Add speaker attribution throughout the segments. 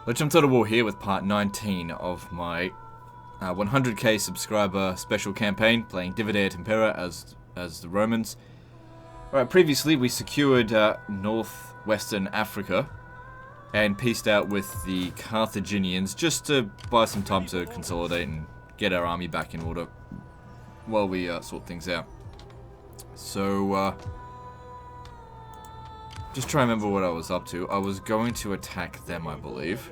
Speaker 1: Let's jump to the war here with part 19 of my 100k subscriber special campaign, playing Decisive Impera as the Romans. Alright, previously we secured northwestern Africa and peaced out with the Carthaginians just to buy some time to consolidate and get our army back in order while we sort things out. So, just try to remember what I was up to. I was going to attack them, I believe.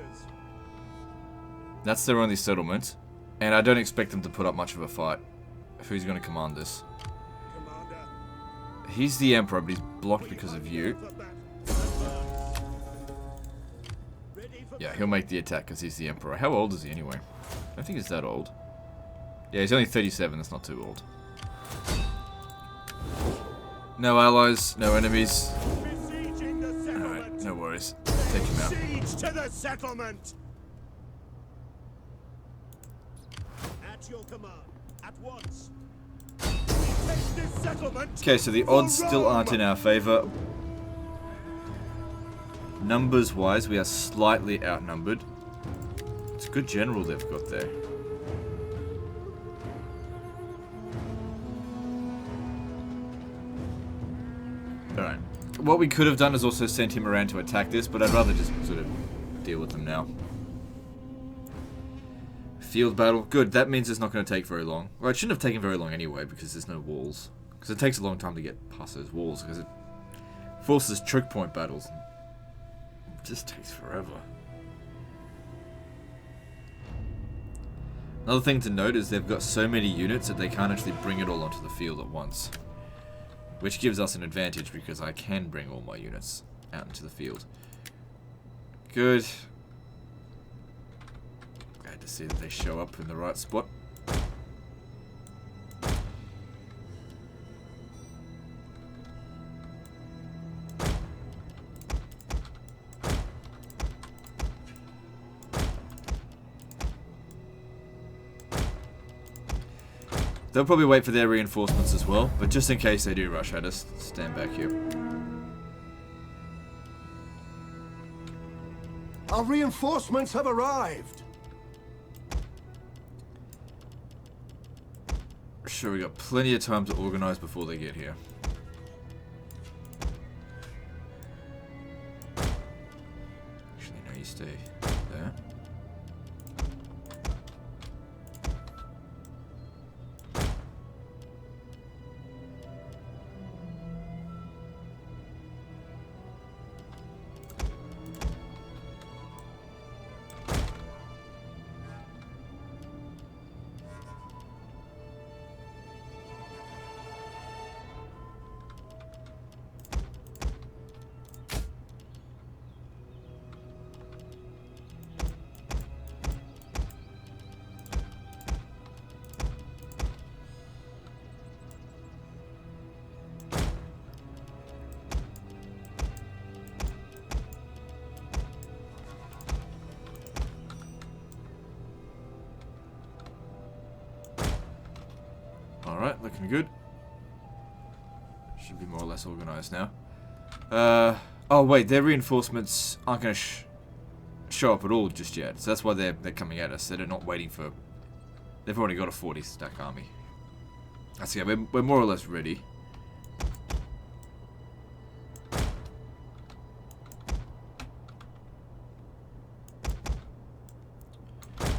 Speaker 1: That's their only settlement. And I don't expect them to put up much of a fight. Who's going to command this? He's the Emperor, but he's blocked because of you. Yeah, he'll make the attack because he's the Emperor. How old is he anyway? I don't think he's that old. Yeah, he's only 37. That's not too old. No allies, no enemies. Alright, no worries. Take him out.
Speaker 2: Siege to the settlement! At your command, at once. Take this settlement.
Speaker 1: Okay, so the odds still aren't in our favor. Numbers wise, we are slightly outnumbered. It's a good general they've got there. Alright. What we could have done is also sent him around to attack this, but I'd rather just sort of deal with them now. Field battle. Good, that means it's not going to take very long. Well, it shouldn't have taken very long anyway, because there's no walls. Because it takes a long time to get past those walls, because it forces choke point battles. It just takes forever. Another thing to note is they've got so many units that they can't actually bring it all onto the field at once. Which gives us an advantage because I can bring all my units out into the field. Good. Glad to see that they show up in the right spot. They'll probably wait for their reinforcements as well, but just in case they do rush, I just stand back here.
Speaker 2: Our reinforcements have arrived.
Speaker 1: Sure, we got plenty of time to organize before they get here. Actually, no, you stay there. Alright, looking good. Should be more or less organized now. Oh wait, their reinforcements aren't going to show up at all just yet. So that's why they're coming at us. They're not waiting for... They've already got a 40-stack army. That's yeah, we're more or less ready.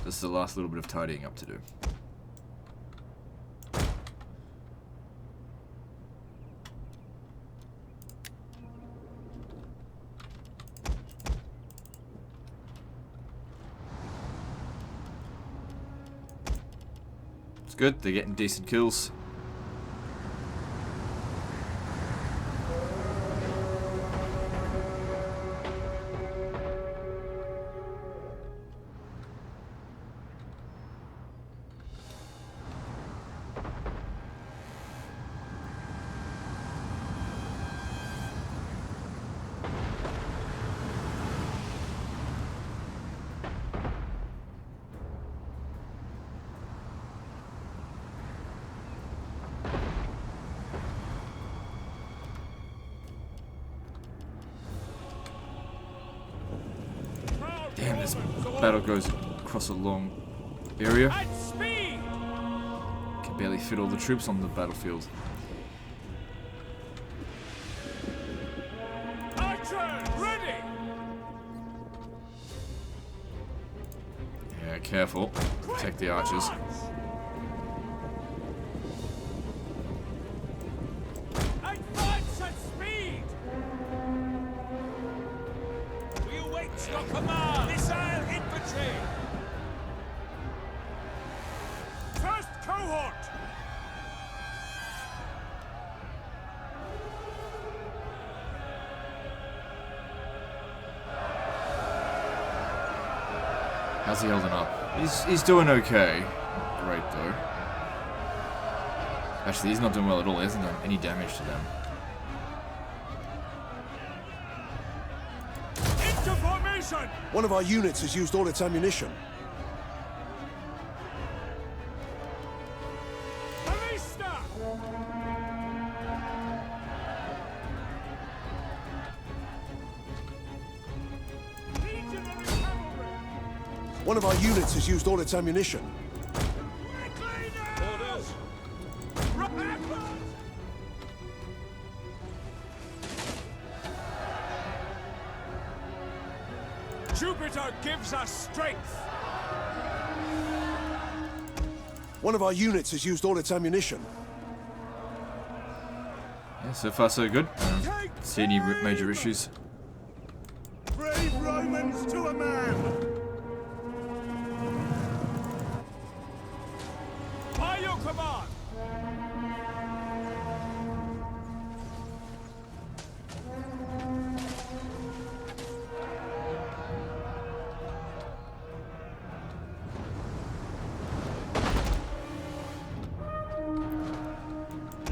Speaker 1: This is the last little bit of tidying up to do. It's good, they're getting decent kills. Damn, this battle goes across a long area. Can barely fit all the troops on the battlefield. Yeah, careful. Protect the archers.
Speaker 3: Advance at speed! We await your command! Missile infantry! First cohort!
Speaker 1: How's he holding up? He's doing okay. Great though. Actually, he's not doing well at all. He hasn't done any damage to them.
Speaker 3: Into formation!
Speaker 2: One of our units has used all its ammunition.
Speaker 3: Ballista! Legionary cavalry!
Speaker 2: One of our units has used all its ammunition.
Speaker 3: Orders! Jupiter gives us strength!
Speaker 2: One of our units has used all its ammunition.
Speaker 1: Yeah, so far so good. I don't see any major issues.
Speaker 2: Brave Romans to a man!
Speaker 3: By your command!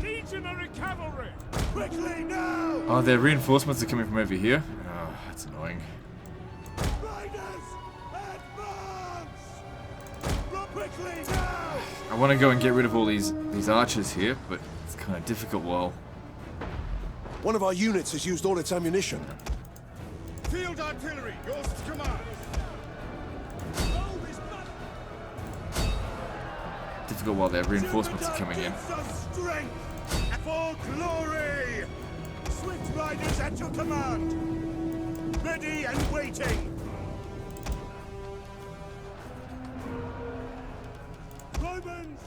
Speaker 3: Legionary cavalry!
Speaker 2: Quickly now!
Speaker 1: Oh, their reinforcements are coming from over here. Oh, that's annoying.
Speaker 2: Riders! Advance! Quickly now!
Speaker 1: I want to go and get rid of all these archers here, but it's kind of difficult while...
Speaker 2: One of our units has used all its ammunition.
Speaker 3: Field artillery, yours to command!
Speaker 1: difficult while their reinforcements are coming in.
Speaker 2: For glory! Swift riders at your command! Ready and waiting! Romans!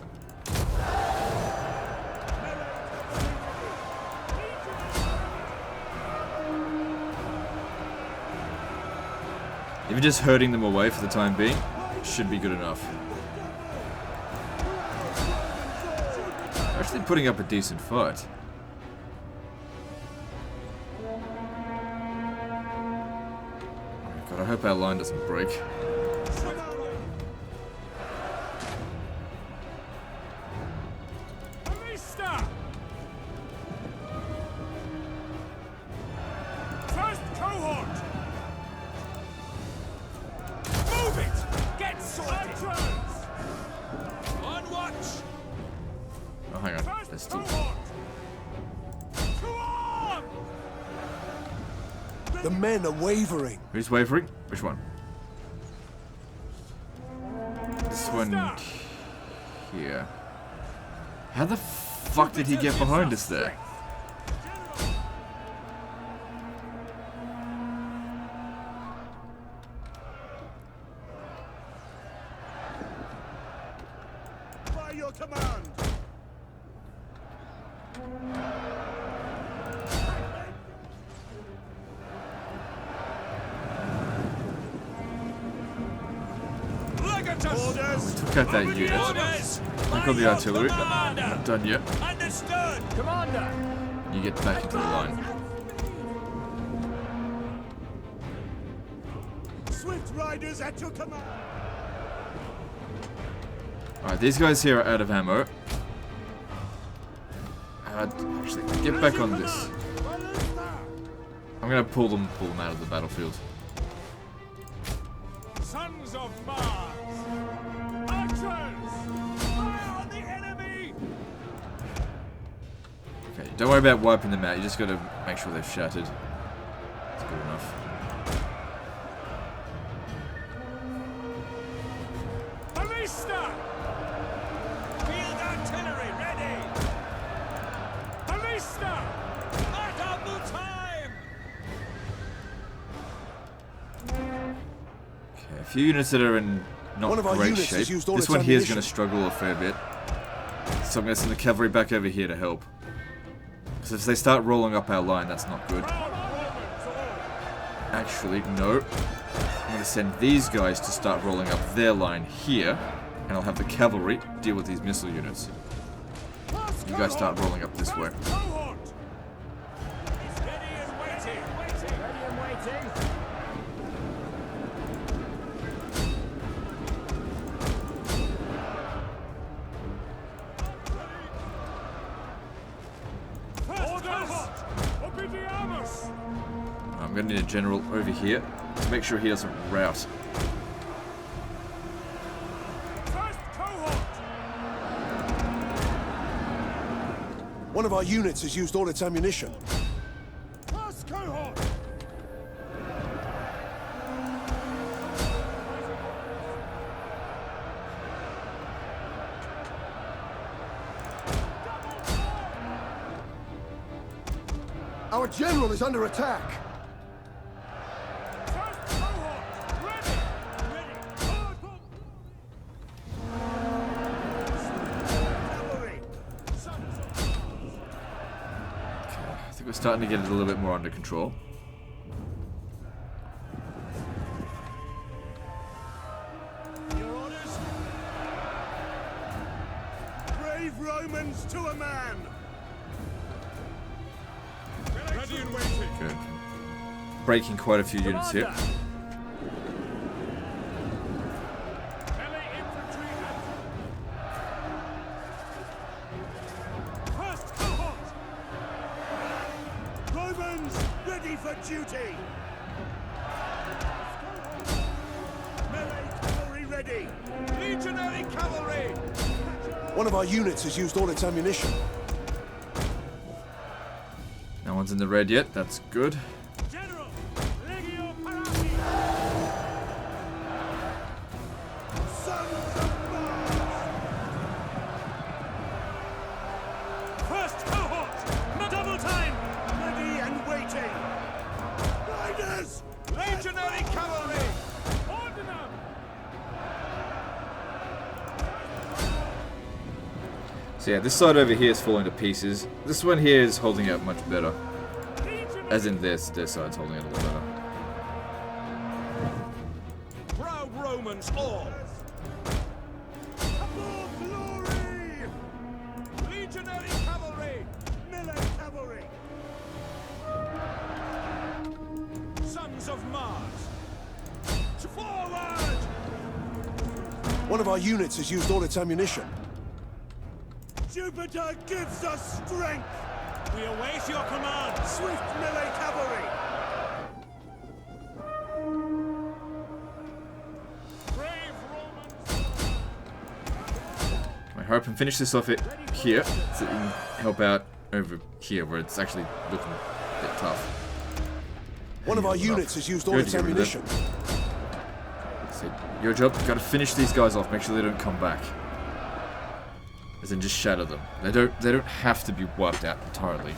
Speaker 1: Even just herding them away for the time being should be good enough. They're actually putting up a decent fight. Oh God, I hope our line doesn't break.
Speaker 3: First cohort! Move it! Get sorted! On watch!
Speaker 1: Oh, hang on.
Speaker 3: First
Speaker 1: There's still...
Speaker 3: cohort! To arm!
Speaker 2: The men are wavering.
Speaker 1: Who's wavering? Which one? This one here. How the fuck did he get behind us there?
Speaker 2: By your command. Orders.
Speaker 1: Took out that unit.
Speaker 3: Orders!
Speaker 1: I got the artillery.
Speaker 3: Commander!
Speaker 1: Not done yet.
Speaker 3: Understood! Commander!
Speaker 1: You get back into the line.
Speaker 2: Swift riders at your command.
Speaker 1: Alright, these guys here are out of ammo. Actually, get back on this. I'm gonna pull them out of the battlefield.
Speaker 3: Sons of Mars! Archers! Fire on the enemy!
Speaker 1: Okay, don't worry about wiping them out. You just gotta make sure they've shattered. That's good enough.
Speaker 3: Ballista! Field artillery ready! Ballista! Not on the time!
Speaker 1: Okay, a few units that are in not
Speaker 2: One of our
Speaker 1: great
Speaker 2: units
Speaker 1: shape.
Speaker 2: has used all
Speaker 1: This
Speaker 2: its
Speaker 1: one here is going
Speaker 2: ammunition.
Speaker 1: to struggle a fair bit. So I'm going to send the cavalry back over here to help. Because if they start rolling up our line, that's not good. Actually, no. I'm going to send these guys to start rolling up their line here. And I'll have the cavalry deal with these missile units. You guys start rolling up this way.
Speaker 3: Cohort! He's ready and waiting! Ready and waiting!
Speaker 1: I'm going to need a general over here to make sure he doesn't rout.
Speaker 2: One of our units has used all its ammunition.
Speaker 3: First cohort!
Speaker 2: Our general is under attack.
Speaker 3: First cohort! Ready! Ready! Cavalry!
Speaker 1: I think we're starting to get it a little bit more under control.
Speaker 3: Your orders?
Speaker 2: Brave Romans to a man.
Speaker 3: Ready and waiting!
Speaker 1: Good. Breaking quite a few units here.
Speaker 3: Melee infantry and... First cohort!
Speaker 2: Romans ready for duty.
Speaker 3: Melee cavalry ready! Legionary cavalry!
Speaker 2: One of our units has used all its ammunition.
Speaker 1: No one's in the red yet. That's good.
Speaker 3: General! Legio Parati!
Speaker 2: Sons of Mars.
Speaker 3: First cohort! Double time!
Speaker 2: Ready and waiting. Riders.
Speaker 3: Legionary cavalry! Ordnance!
Speaker 1: So yeah, this side over here is falling to pieces. This one here is holding out much better. As in this side's holding out a little better.
Speaker 3: Proud Romans all!
Speaker 2: For glory.
Speaker 3: Legionary cavalry!
Speaker 2: Melee cavalry.
Speaker 3: Sons of Mars! Forward!
Speaker 2: One of our units has used all its ammunition.
Speaker 4: Jupiter gives us strength!
Speaker 3: We await your command!
Speaker 4: Swift melee cavalry!
Speaker 3: Brave Romans!
Speaker 1: I hope and finish this off it here, so that you can help out over here where it's actually looking a bit tough.
Speaker 2: One of our units has used all
Speaker 1: Good,
Speaker 2: its
Speaker 1: get rid of it.
Speaker 2: ammunition.
Speaker 1: So your job, gotta finish these guys off, make sure they don't come back. As in just shatter them. They don't have to be wiped out entirely.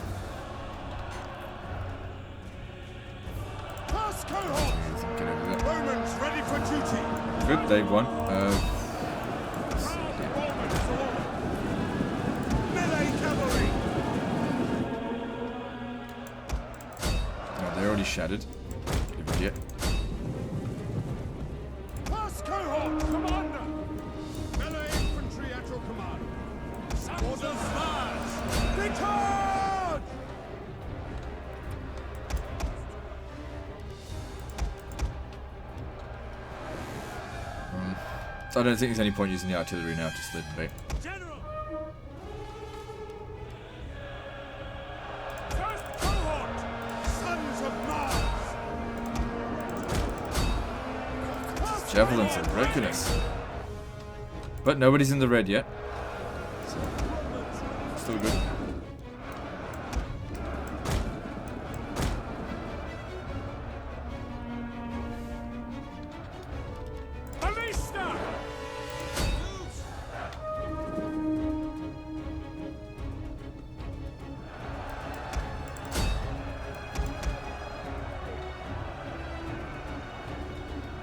Speaker 3: First cohort!
Speaker 1: Get over there.
Speaker 3: Romans ready for duty!
Speaker 1: Good, they won.
Speaker 4: Melee cavalry!
Speaker 1: No, they're already shattered. Over here.
Speaker 3: First cohort! Commander! Melee infantry at your command! Sons of Mars! Return!
Speaker 1: I don't think there's any point using the artillery now, just let them be.
Speaker 3: General! First cohort!
Speaker 4: Sons of Mars!
Speaker 1: Javelins are wrecking us. But nobody's in the red yet. So, still good.
Speaker 3: Ballista!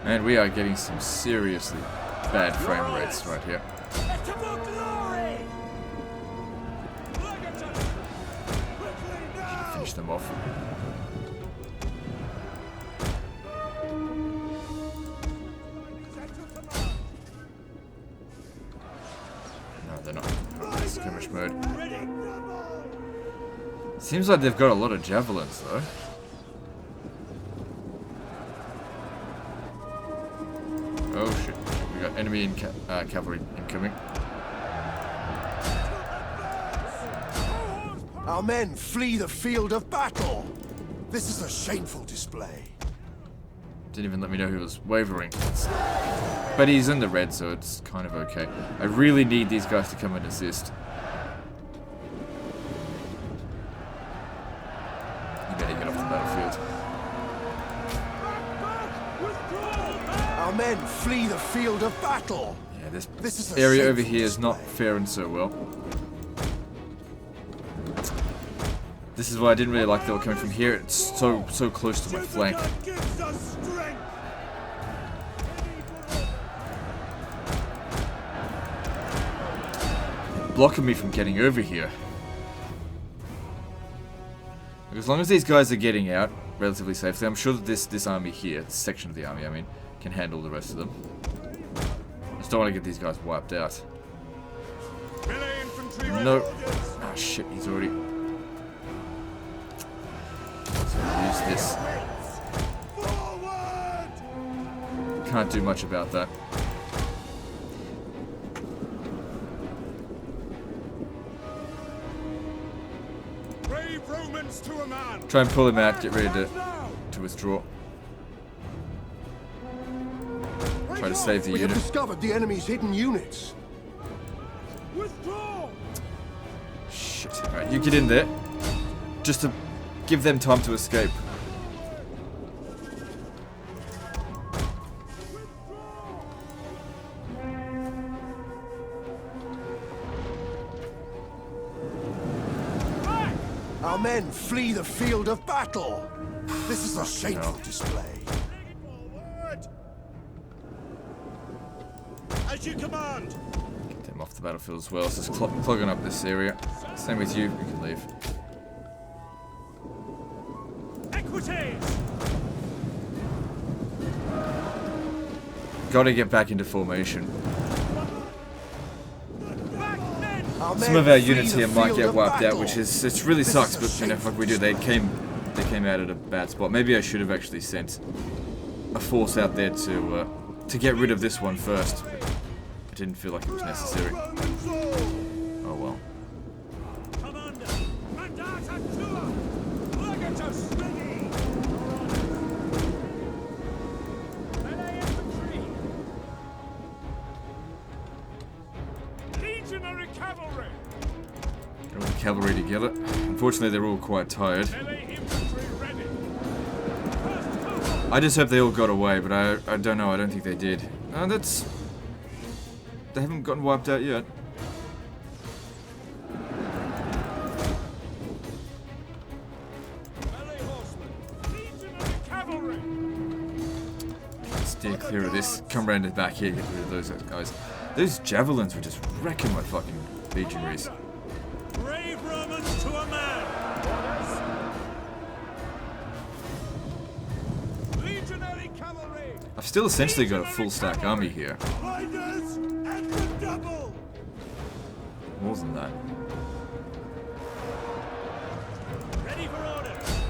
Speaker 1: And we are getting some seriously bad frame rates right here. Finish them off. No, they're not. Skirmish mode. Seems like they've got a lot of javelins though. Oh shit. We got enemy cavalry incoming.
Speaker 5: Our men flee the field of battle. This is a shameful display.
Speaker 1: Didn't even let me know he was wavering. But he's in the red, so it's kind of okay. I really need these guys to come and assist. You better get off the battlefield.
Speaker 5: Our men flee the field of battle.
Speaker 1: Yeah,
Speaker 5: This is a
Speaker 1: area over
Speaker 5: shameful
Speaker 1: here is not
Speaker 5: display.
Speaker 1: faring so well. This is why I didn't really like they were coming from here. It's so close to my flank.
Speaker 4: Gives us strength.
Speaker 1: Blocking me from getting over here. As long as these guys are getting out relatively safely, I'm sure that this army here, this section of the army, I mean, can handle the rest of them. I just don't want to get these guys wiped out.
Speaker 2: Melee infantry
Speaker 1: No. Oh shit, he's already... So I'll use this.
Speaker 4: Forward!
Speaker 1: Can't do much about that.
Speaker 2: brave Romans to a man.
Speaker 1: Try and pull him out, get ready to withdraw. Try to save the
Speaker 5: We have
Speaker 1: unit.
Speaker 5: discovered the enemy's hidden units.
Speaker 2: Withdraw.
Speaker 1: Shit. Alright, you get in there. Just to give them time to escape.
Speaker 5: Our men flee the field of battle. This is a shameful
Speaker 1: hell.
Speaker 5: display.
Speaker 4: Forward! As you command!
Speaker 1: Get them off the battlefield as well. So just clogging up this area. Same with you. You can leave.
Speaker 3: Equities!
Speaker 1: Gotta get back into formation.
Speaker 5: Our
Speaker 1: Some
Speaker 5: men
Speaker 1: of our
Speaker 5: flee
Speaker 1: units
Speaker 5: the
Speaker 1: here might
Speaker 5: field
Speaker 1: get
Speaker 5: of
Speaker 1: wiped out,
Speaker 5: battle.
Speaker 1: which is it really
Speaker 5: This
Speaker 1: sucks.
Speaker 5: is a
Speaker 1: But you know,
Speaker 5: shameful
Speaker 1: like we do, they came out at a bad spot. Maybe I should have actually sent a force out there to get rid of this one first. But I didn't feel like it was necessary.
Speaker 4: Romans all!
Speaker 1: Oh well.
Speaker 3: Commander! Mandata Tua! Legatus! Ready! Melee infantry! Legionary cavalry!
Speaker 1: Get all the cavalry together. Unfortunately, they're all quite tired.
Speaker 3: Melee infantry ready! First cohort!
Speaker 1: I just hope they all got away, but I don't know. I don't think they did. They haven't gotten wiped out yet.
Speaker 3: Melee horsemen! Legionary cavalry!
Speaker 1: Steer clear of this. Come round the back here. Get rid of those guys. Those javelins were just wrecking my fucking legionaries.
Speaker 3: Brave Romans to a man! Legionary cavalry!
Speaker 1: I've still essentially got a full stack army here.
Speaker 4: Riders and the double!
Speaker 1: More than that.
Speaker 3: Ready for orders!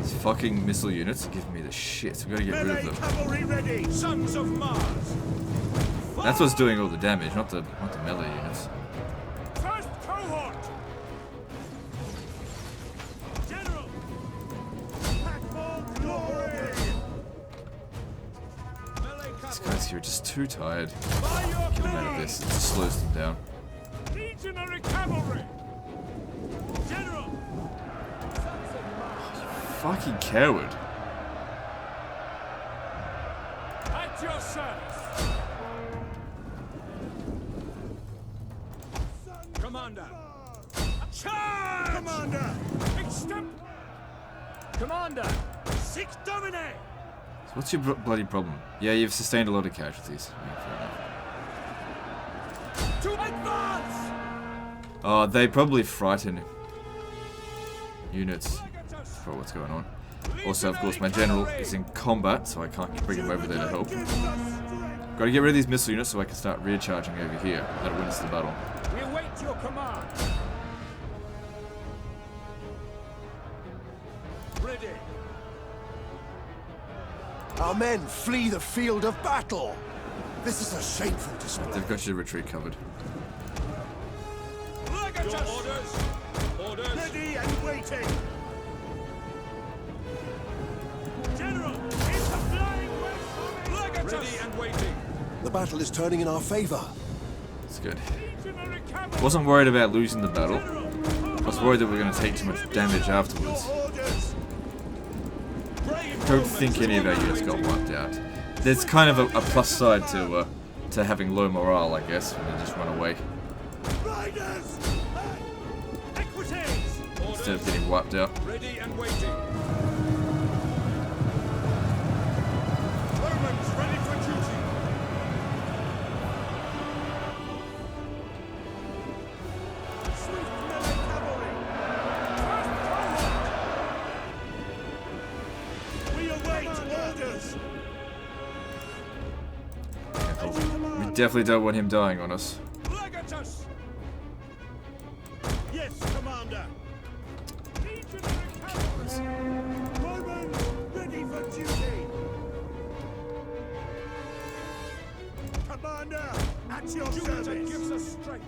Speaker 1: These fucking missile units are giving me the shit. We've got to get rid
Speaker 4: Melee
Speaker 1: of them.
Speaker 4: cavalry ready!
Speaker 3: Sons of Mars!
Speaker 1: That's what's doing all the damage, not the melee units.
Speaker 3: First cohort! General!
Speaker 4: Pack for glory!
Speaker 3: Melee
Speaker 1: These
Speaker 3: cavalry!
Speaker 1: guys here are just too tired.
Speaker 3: By your
Speaker 1: Get them out of
Speaker 3: command!
Speaker 1: this. It just slows them down.
Speaker 3: Legionary cavalry! General!
Speaker 1: Fucking coward.
Speaker 3: At your service! Commander! Charge!
Speaker 4: Commander!
Speaker 3: Extemp! Commander! Six Domine!
Speaker 1: So what's your bloody problem? Yeah, you've sustained a lot of casualties. Yeah, fair enough.
Speaker 3: To advance!
Speaker 1: Oh, they probably frighten units for what's going on. Also, of course, my general is in combat, so I can't bring him over there to help. Gotta get rid of these missile units so I can start recharging over here. That'll win us the battle.
Speaker 3: We await your command. Ready.
Speaker 5: Our men flee the field of battle. This is a shameful display.
Speaker 1: They've got your retreat covered.
Speaker 3: Your orders. Orders.
Speaker 4: Ready and waiting.
Speaker 3: General, it's a flying west. Ready and waiting.
Speaker 5: The battle is turning in our favor.
Speaker 1: It's good.
Speaker 3: Legionary cavalry.
Speaker 1: Wasn't worried about losing the battle. I was worried that we were going to take too much damage afterwards.
Speaker 4: Orders.
Speaker 1: Don't think any of our units got wiped out. There's kind of a plus side to having low morale, I guess, when they just run away
Speaker 4: Riders.
Speaker 3: Equities.
Speaker 1: instead of getting wiped out.
Speaker 3: Ready and waiting. Romans ready for duty.
Speaker 4: Swift melee cavalry. We await orders.
Speaker 1: We definitely don't want him dying on us.
Speaker 3: Legatus.
Speaker 4: Yes, Commander.
Speaker 3: Legionary cavalry.
Speaker 4: Romans ready for duty. Commander, at your
Speaker 3: Jupiter
Speaker 4: service.
Speaker 3: gives us strength.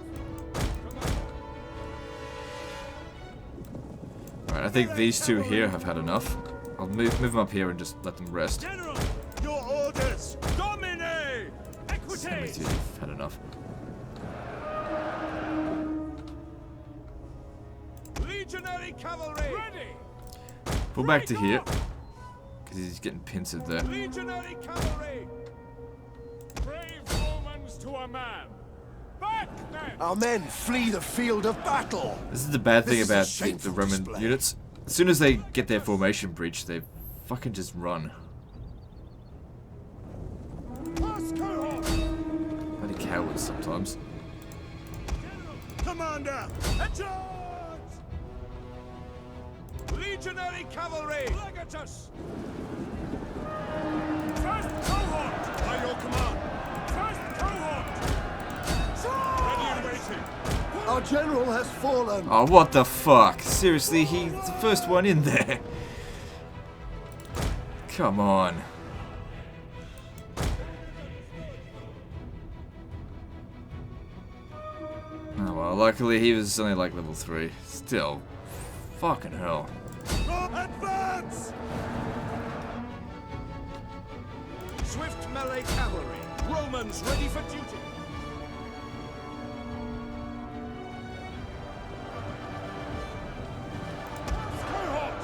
Speaker 1: Alright, I think these two here have had enough. I'll move them up here and just let them rest.
Speaker 3: General.
Speaker 4: Your orders.
Speaker 3: Domine.
Speaker 1: Same with you,
Speaker 3: Equities.
Speaker 1: you've had enough.
Speaker 3: Legionary cavalry. Ready.
Speaker 1: Pull back to here, because he's getting pincered there.
Speaker 3: Legionary cavalry. Brave Romans to a man. Back then.
Speaker 5: Our men flee the field of battle.
Speaker 1: This is the bad thing
Speaker 5: This is a
Speaker 1: about the
Speaker 5: shameful
Speaker 1: Roman
Speaker 5: display.
Speaker 1: units. As soon as they get their formation breach, they fucking just run.
Speaker 3: Pass cohort.
Speaker 1: Bloody cowards sometimes.
Speaker 4: Commander,
Speaker 3: Charge. Legionary cavalry. Legatus. First cohort. By your command. First cohort. Ready and waiting.
Speaker 5: Our general has fallen.
Speaker 1: Oh, what the fuck? Seriously, he's the first one in there. Come on. Oh well, luckily he was only like level 3. Still, fucking hell.
Speaker 4: advance.
Speaker 3: Swift melee cavalry. Romans ready for duty. Cohort.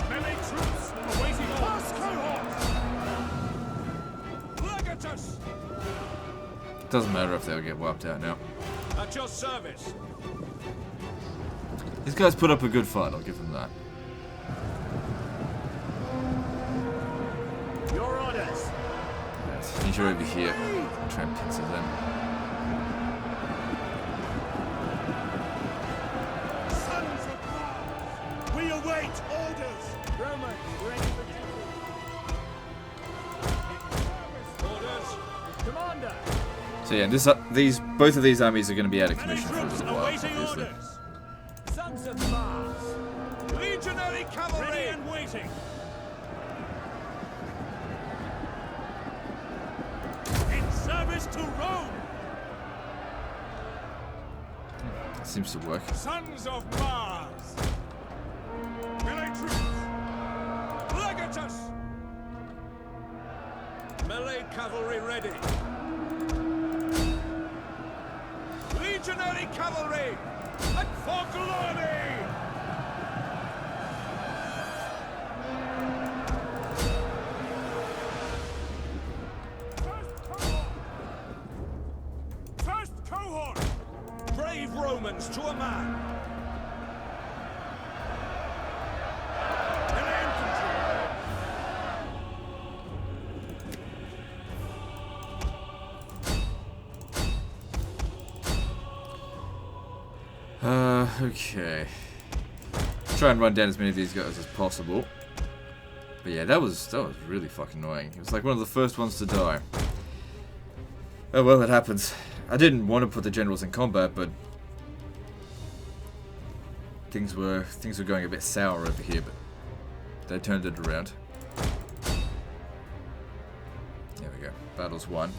Speaker 3: Melee troops awaiting orders. Cohort. Legatus.
Speaker 1: Doesn't matter if they'll get wiped out now.
Speaker 3: At your service.
Speaker 1: These guys put up a good fight, I'll give them that.
Speaker 4: Your orders.
Speaker 1: Right, need you over here. Try and pincer them.
Speaker 4: Sons of Mars. We await orders.
Speaker 3: Romans ready for duty. Orders. Commander.
Speaker 1: So yeah, both of these armies are going to be out of commission for a
Speaker 3: Troops
Speaker 1: little while,
Speaker 3: awaiting
Speaker 1: obviously.
Speaker 3: orders. Sons of Mars. Legionary cavalry. Ready and waiting. In service to Rome.
Speaker 1: Seems to work.
Speaker 3: Sons of Mars. Melee troops. Legatus. Melee cavalry ready. Legionary cavalry. And for glory. First cohort. Brave Romans to a man. Melee infantry.
Speaker 1: Okay. Try and run down as many of these guys as possible. But yeah, that was really fucking annoying. It was like one of the first ones to die. Oh well, it happens. I didn't want to put the generals in combat, but things were going a bit sour over here, but they turned it around. There we go. Battle's won.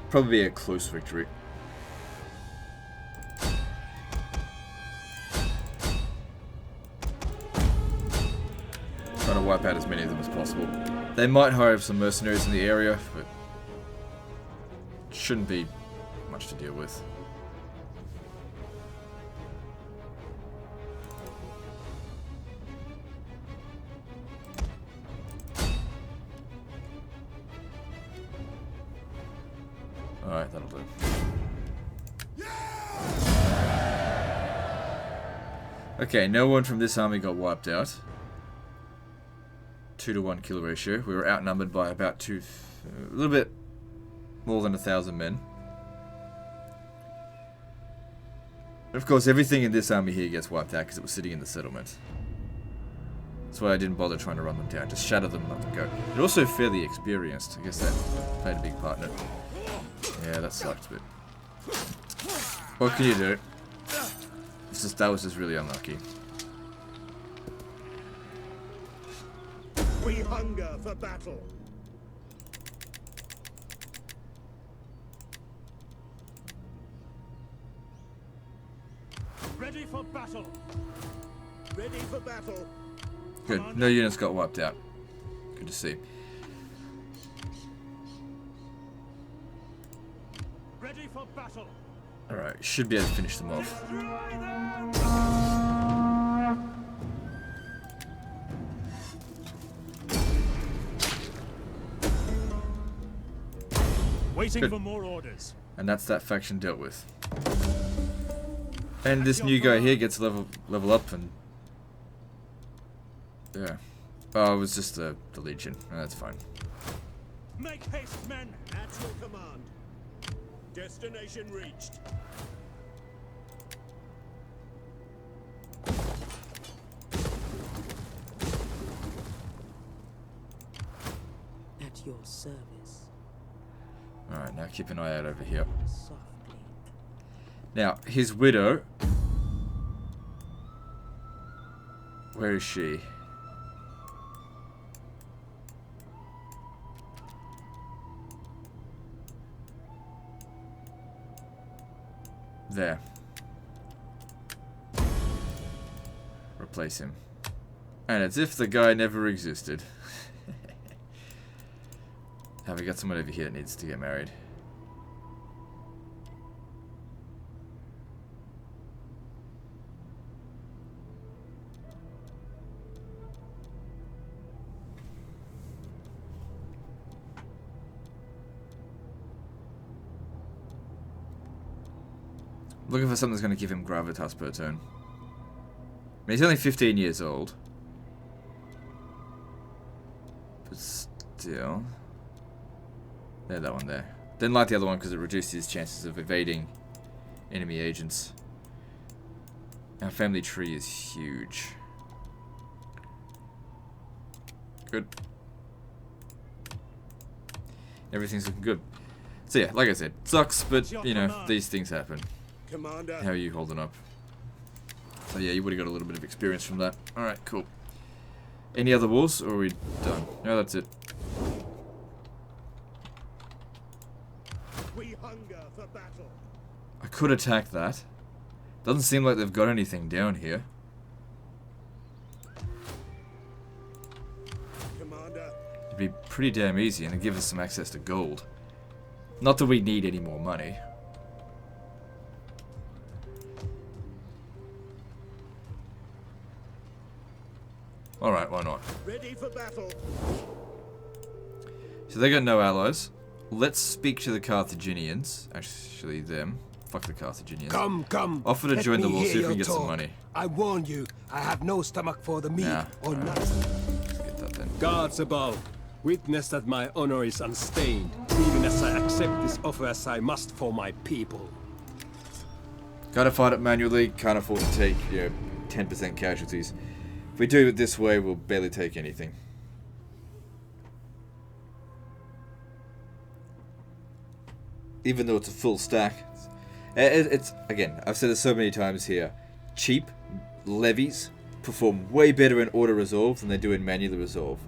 Speaker 1: Probably be a close victory. Trying to wipe out as many of them as possible. They might hire some mercenaries in the area, but shouldn't be much to deal with. Alright, that'll do. Okay, no one from this army got wiped out. 2-to-1 kill ratio. We were outnumbered by about a little bit more than 1,000 men. Of course, everything in this army here gets wiped out because it was sitting in the settlement. That's why I didn't bother trying to run them down. Just shatter them and let them go. They're also fairly experienced. I guess that played a big part in it. Yeah, that sucked a bit. What can you do? That was just really unlucky.
Speaker 4: We hunger for battle.
Speaker 3: Ready for battle.
Speaker 4: Ready for battle.
Speaker 1: Good. No units got wiped out. Good to see.
Speaker 3: Ready for battle.
Speaker 1: Alright, should be able to finish them off.
Speaker 3: Destroy them. Waiting
Speaker 1: Good.
Speaker 3: for more orders.
Speaker 1: And that's that faction dealt with. And this new guy here gets level up and... yeah. Oh, it was just the Legion. Oh, that's fine.
Speaker 3: Make haste, men.
Speaker 4: At your command. Destination reached.
Speaker 6: At your service.
Speaker 1: Alright, now keep an eye out over here.
Speaker 6: Softly.
Speaker 1: Now, his widow... where is she? There. Replace him. And it's if the guy never existed. Have we got someone over here that needs to get married? Looking for something that's going to give him gravitas per turn. I mean, he's only 15 years old. But still... there, that one there. Didn't like the other one because it reduced his chances of evading enemy agents. Our family tree is huge. Good. Everything's looking good. So yeah, like I said, sucks, but you know, these things happen.
Speaker 4: Commander.
Speaker 1: How are you holding up? So yeah, you would have got a little bit of experience from that. Alright, cool. Any other wars, or are we done? No, that's it.
Speaker 4: We hunger for battle.
Speaker 1: I could attack that. Doesn't seem like they've got anything down here.
Speaker 4: Commander.
Speaker 1: It'd be pretty damn easy, and it'd give us some access to gold. Not that we need any more money. Alright, why not?
Speaker 4: Ready for battle.
Speaker 1: So they got no allies. Let's speak to the Carthaginians. Actually, them. Fuck the Carthaginians.
Speaker 5: Come.
Speaker 1: Offer to
Speaker 5: Let
Speaker 1: join the
Speaker 5: me
Speaker 1: war,
Speaker 5: hear
Speaker 1: see if we can
Speaker 5: your
Speaker 1: get some
Speaker 5: talk.
Speaker 1: money.
Speaker 5: I warn you, I have no stomach for the meat
Speaker 1: Nah,
Speaker 5: or
Speaker 1: alright.
Speaker 5: nuts.
Speaker 1: Let's get that then.
Speaker 7: Gods above, witness that my honor is unstained, even as I accept this offer as I must for my people.
Speaker 1: Gotta fight it manually, can't afford to take, 10% casualties. If we do it this way, we'll barely take anything. Even though it's a full stack. It's again, I've said it so many times here, cheap levies perform way better in auto-resolve than they do in manually resolve.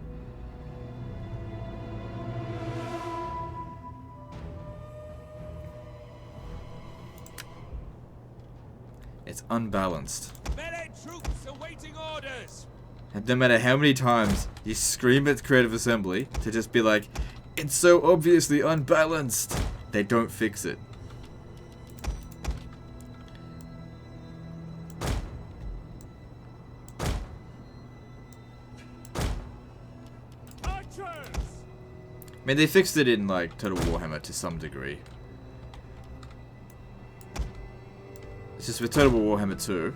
Speaker 1: It's unbalanced.
Speaker 3: Melee troops awaiting orders.
Speaker 1: And no matter how many times you scream at Creative Assembly to just be like, it's so obviously unbalanced, they don't fix it.
Speaker 3: Archers.
Speaker 1: I mean, they fixed it in, like, Total Warhammer to some degree. It's just with Total Warhammer 2,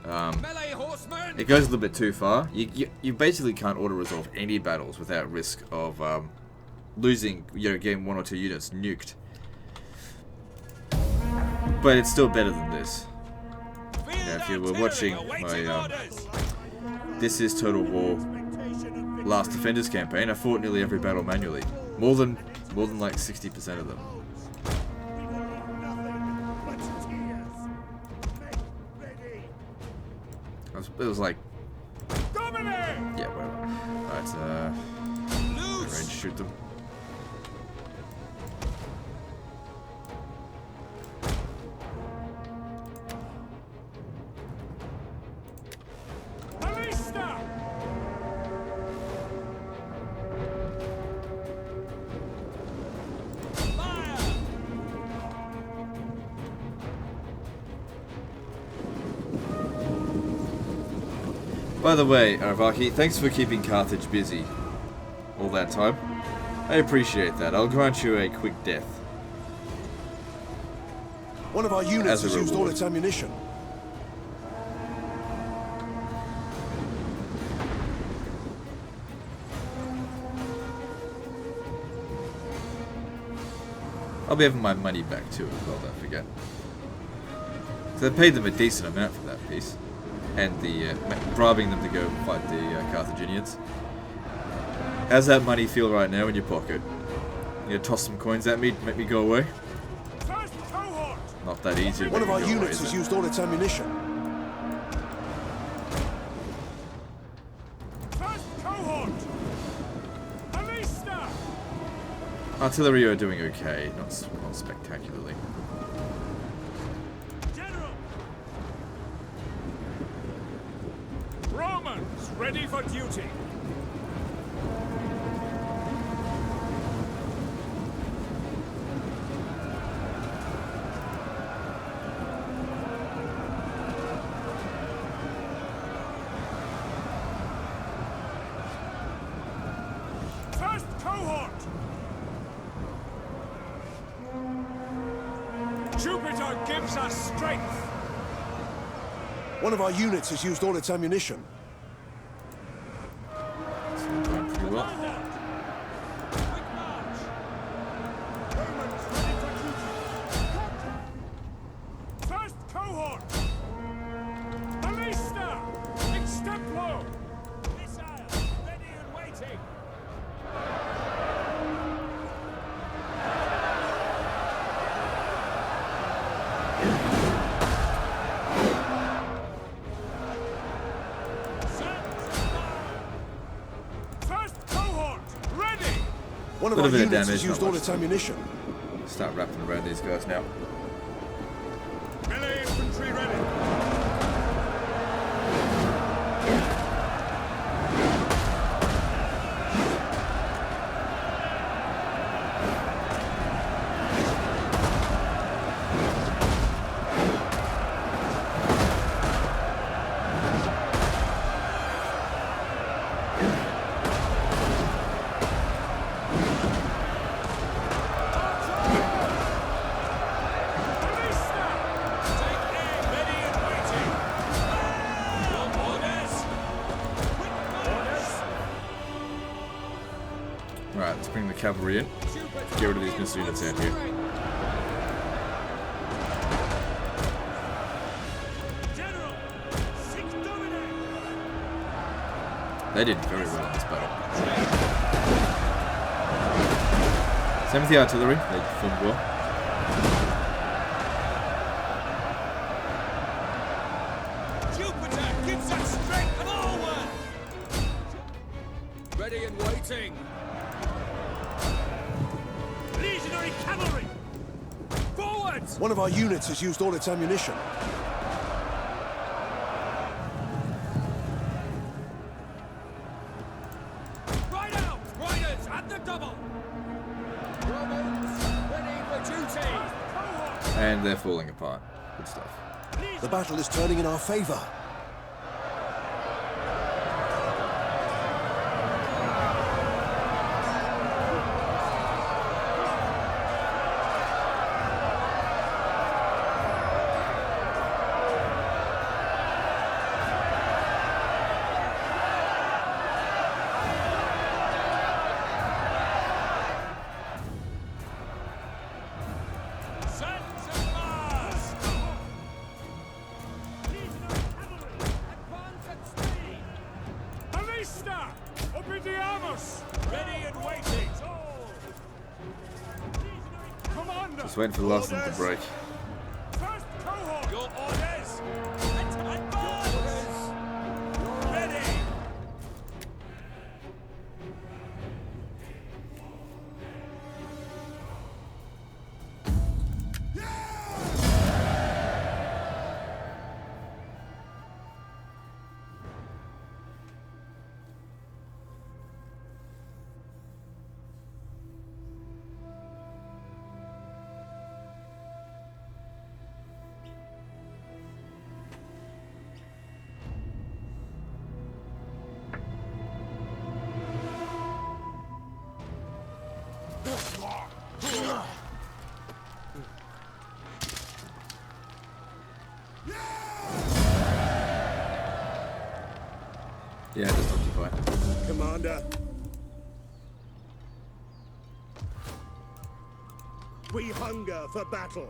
Speaker 3: Melee horsemen.
Speaker 1: it goes a little bit too far. You basically can't auto-resolve any battles without risk of losing, getting 1 or 2 units nuked. But it's still better than this. If you were watching my This is Total War Last Defenders campaign, I fought nearly every battle manually. More than like 60% of them. It was like, yeah, whatever. Alright, range shoot them. By the way, Arvaki, thanks for keeping Carthage busy all that time. I appreciate that. I'll grant you a quick death.
Speaker 5: One of our units
Speaker 1: As a
Speaker 5: has used all
Speaker 1: reward.
Speaker 5: its ammunition.
Speaker 1: I'll be having my money back too as well, don't forget. So they paid them a decent amount for that piece. And the bribing them to go fight the Carthaginians. How's that money feel right now in your pocket? You gonna toss some coins at me to make me go away?
Speaker 3: First cohort.
Speaker 1: Not that easy to
Speaker 5: One
Speaker 1: make
Speaker 5: of our
Speaker 1: me go away,
Speaker 5: units
Speaker 1: is
Speaker 5: has
Speaker 1: it?
Speaker 5: used all its ammunition.
Speaker 3: First cohort. Alista.
Speaker 1: Artillery are doing okay, not spectacularly.
Speaker 3: General. Romans ready for duty. First cohort. Jupiter gives us strength.
Speaker 5: One of our units has used all its ammunition.
Speaker 1: It's all going pretty well.
Speaker 3: Commander. Quick march. Romans ready for duty. First cohort. Alista. Extemplo. Missile ready and waiting. First cohort ready.
Speaker 5: One of
Speaker 1: Little
Speaker 5: our
Speaker 1: bit of
Speaker 5: units
Speaker 1: damage,
Speaker 5: has used
Speaker 1: not
Speaker 5: all
Speaker 1: much.
Speaker 5: its ammunition.
Speaker 1: Start wrapping around these guys now.
Speaker 3: Melee infantry ready. Alista. Take aim ready and waiting. Your orders. Quick march.
Speaker 1: Alright, let's bring the cavalry in. Get rid of these missile units out here. They did very well in this battle. Same with the artillery, they performed well.
Speaker 3: Jupiter gives us strength forward! Ready and waiting! Legionary cavalry! Forwards!
Speaker 5: One of our units has used all its ammunition.
Speaker 3: Right out! Riders at the double! Romans, ready for duty!
Speaker 1: And they're falling apart. Good stuff.
Speaker 5: The battle is turning in our favor.
Speaker 3: Sons of Mars! Legionary cavalry! Advance at speed! Ballista! Obidiamus! Ready and waiting! Commander!
Speaker 1: Just waiting for the last one to break.
Speaker 3: First cohort! Your orders! Advance! Ready!
Speaker 1: Yeah, just occupy.
Speaker 4: Commander. We hunger for battle.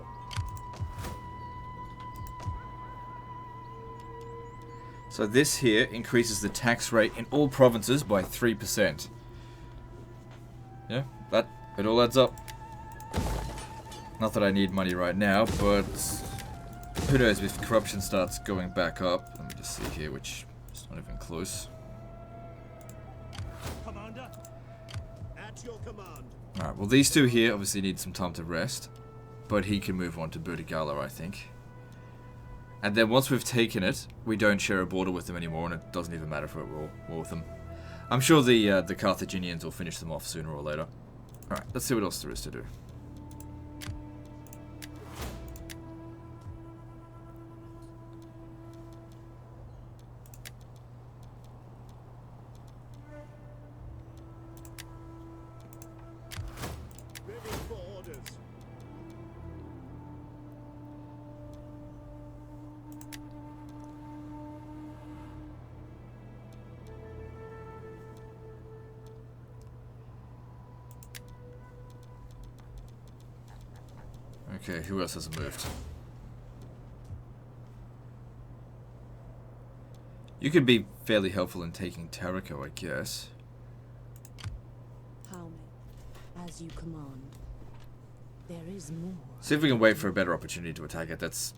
Speaker 1: So this here increases the tax rate in all provinces by 3%. Yeah, it all adds up. Not that I need money right now, but who knows if corruption starts going back up. Let me just see here, which is not even close.
Speaker 4: Commander, at your command.
Speaker 1: Alright, well these two here obviously need some time to rest, but he can move on to Burdigala, I think. And then once we've taken it, we don't share a border with them anymore, and it doesn't even matter if we're at war with them. I'm sure the Carthaginians will finish them off sooner or later. Alright, let's see what else there is to do.
Speaker 4: Ready for orders.
Speaker 1: Okay, who else hasn't moved? You could be fairly helpful in taking Tarraco, I guess.
Speaker 6: How as you command. There is more.
Speaker 1: See if we can wait for a better opportunity to attack it. That's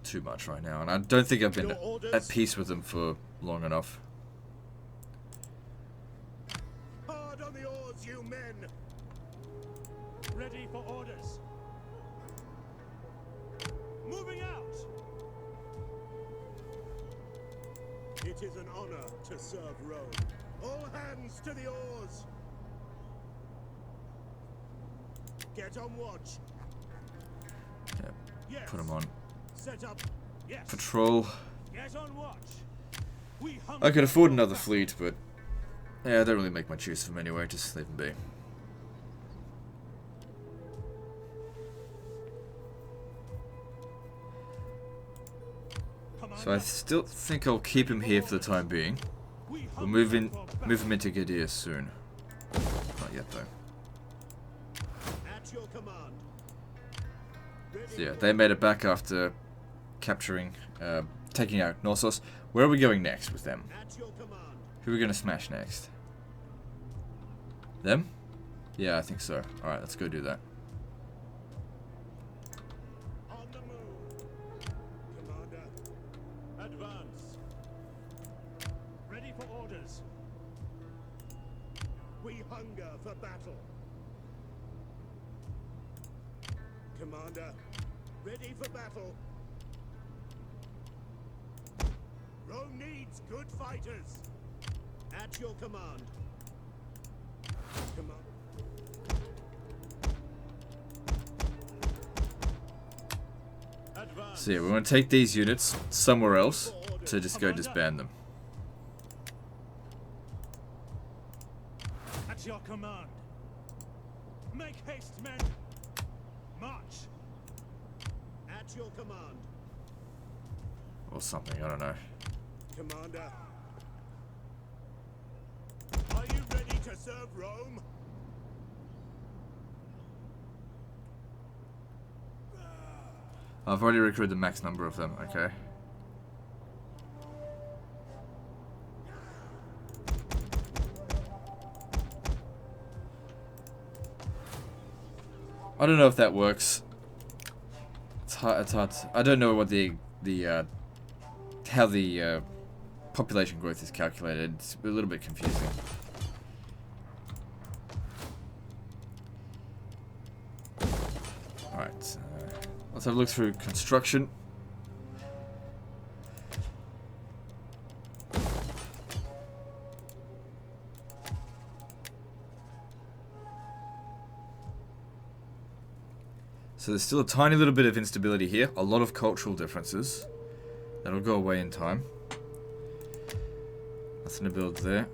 Speaker 1: too much right now, and I don't think I've been at peace with them for long enough.
Speaker 4: Hard on the oars, you men. Ready for orders. Moving out. It is an honor to serve Rome. All hands to the oars. Get on watch.
Speaker 1: Yeah,
Speaker 4: Yes.
Speaker 1: put them on
Speaker 4: Set up. Yes.
Speaker 1: patrol.
Speaker 4: Get on watch. We
Speaker 1: I could afford another fleet, but yeah, I don't really make much use of them anyway. Just leave them be. So I still think I'll keep him here for the time being. We'll move him into Gadir soon. Not yet though.
Speaker 4: At your command.
Speaker 1: So yeah, they made it back after capturing, taking out Knossos. Where are we going next with them?
Speaker 4: At your command.
Speaker 1: Who are we gonna smash next? Them? Yeah, I think so. Alright, let's go do that.
Speaker 4: On the move. Commander.
Speaker 3: Advance. Ready for orders.
Speaker 4: We hunger for battle. Commander. Ready for battle. Rome needs good fighters. At your command. Command.
Speaker 3: Advance.
Speaker 1: So yeah, we want to take these units somewhere else to just go disband them.
Speaker 3: At your command. Make haste, men. March.
Speaker 4: At your command.
Speaker 1: Or something, I don't know.
Speaker 4: Commander. Are you ready to serve Rome?
Speaker 1: I've already recruited the max number of them, okay. I don't know if that works. It's hard. I don't know what how the population growth is calculated. It's a little bit confusing. Alright, let's have a look through construction. So there's still a tiny little bit of instability here, a lot of cultural differences. That'll go away in time. Nothing to build there.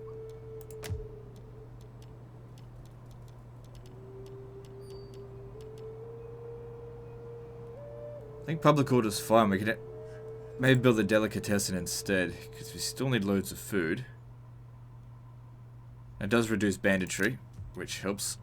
Speaker 1: I think public order's fine. We could maybe build a delicatessen instead, because we still need loads of food. It does reduce banditry, which helps.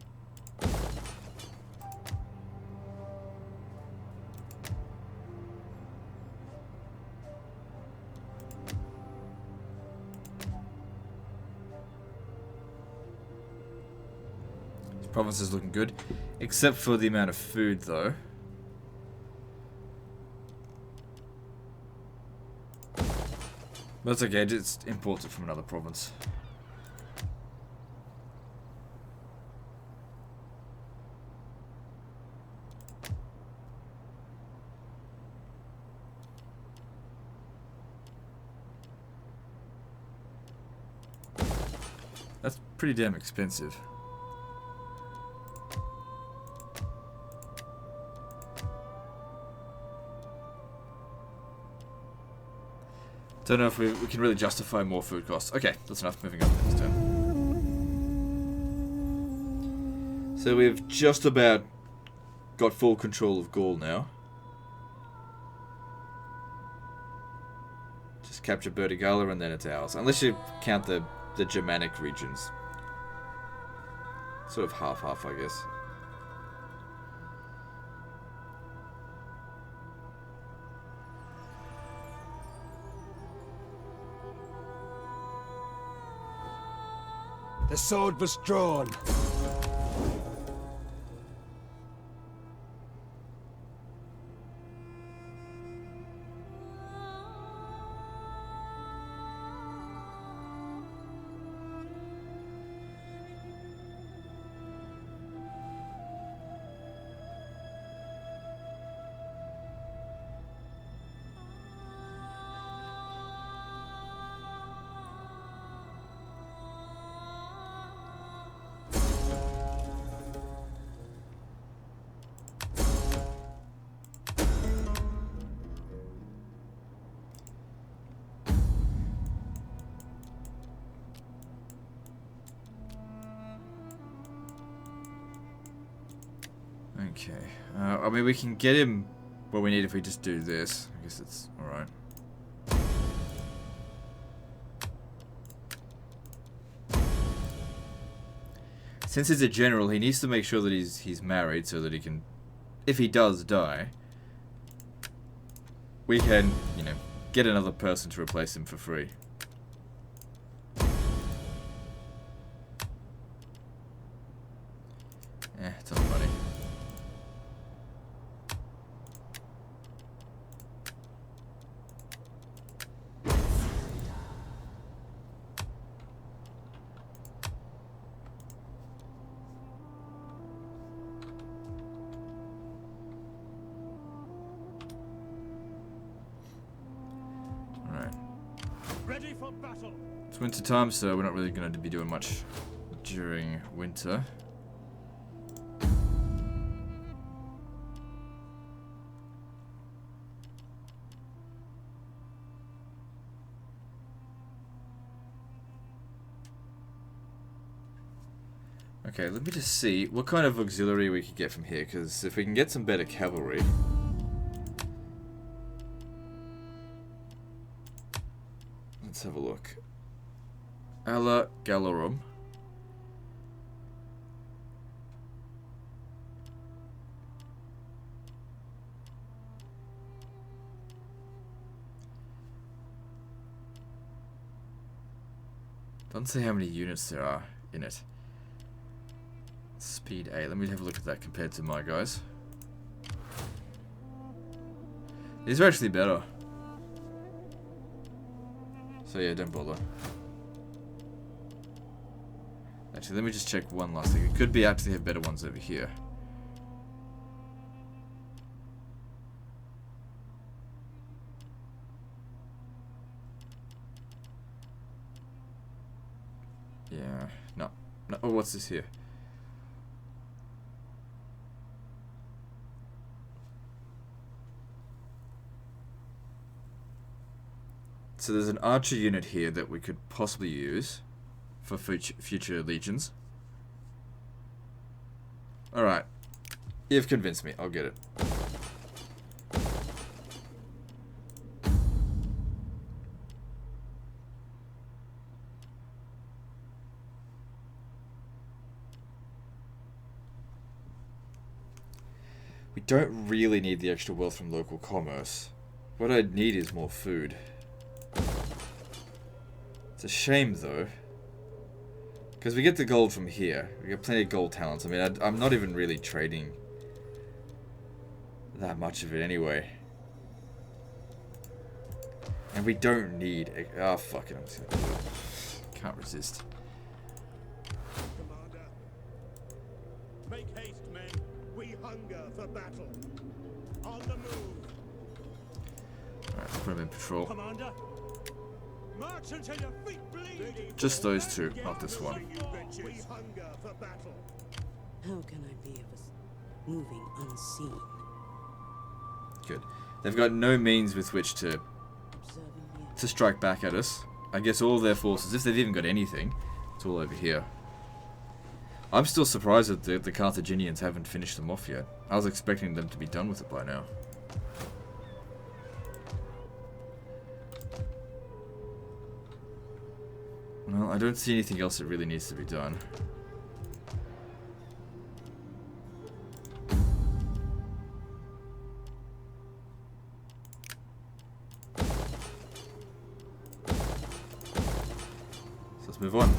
Speaker 1: This province is looking good, except for the amount of food, though. That's okay, just import it from another province. That's pretty damn expensive. Don't know if we can really justify more food costs. Okay, that's enough. Moving on to this turn. So we've just about got full control of Gaul now. Just capture Bertigala and then it's ours. Unless you count the Germanic regions. Sort of half-half, I guess.
Speaker 5: The sword was drawn.
Speaker 1: Okay. I mean, we can get him what we need if we just do this. I guess it's alright. Since he's a general, he needs to make sure that he's married so that he can, if he does die, we can, you know, get another person to replace him for free.
Speaker 3: Ready for battle.
Speaker 1: It's winter time, so we're not really going to be doing much during winter. Okay, let me just see what kind of auxiliary we can get from here, because if we can get some better cavalry... Let's have a look. Alla Galarum. Doesn't say how many units there are in it. Speed 8. Let me have a look at that compared to my guys. These are actually better. So yeah, don't bother. Actually, let me just check one last thing. It could be actually have better ones over here. Yeah, no. Oh, what's this here? So there's an archer unit here that we could possibly use for future legions. Alright. You've convinced me. I'll get it. We don't really need the extra wealth from local commerce. What I need is more food. It's a shame though, because we get the gold from here. We get plenty of gold talents. I mean, I'm not even really trading that much of it anyway. And we don't need... Oh, fuck it. I'm just gonna do it. Can't resist.
Speaker 4: Commander. Make haste, men. We hunger for battle. On the move.
Speaker 1: Alright, let's put them in patrol.
Speaker 3: Commander. March until your feet bleed.
Speaker 1: Just those two, not this one.
Speaker 4: We hunger for battle.
Speaker 6: How can I be of us moving unseen?
Speaker 1: Good. They've got no means with which to
Speaker 6: Observing the
Speaker 1: to strike back at us. I guess all their forces, if they've even got anything, it's all over here. I'm still surprised that the Carthaginians haven't finished them off yet. I was expecting them to be done with it by now. Well, I don't see anything else that really needs to be done. So let's move on.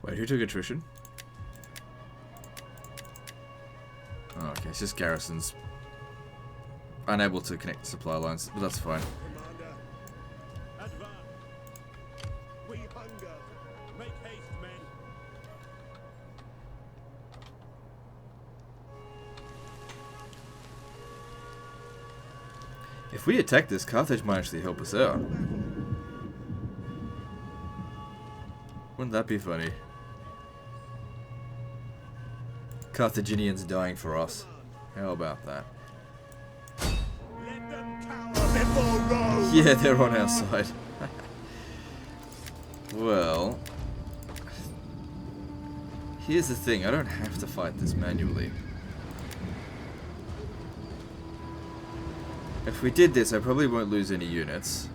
Speaker 1: Wait, who took attrition? Oh, okay, it's just garrisons. Unable to connect the supply lines, but that's fine.
Speaker 4: Commander. Advance. We hunger. Make haste, men.
Speaker 1: If we attack this, Carthage might actually help us out. Wouldn't that be funny? Carthaginians dying for us. How about that?
Speaker 4: Let them cower before Rome.
Speaker 1: Yeah, they're on our side. Well, here's the thing. I don't have to fight this manually. If we did this, I probably won't lose any units.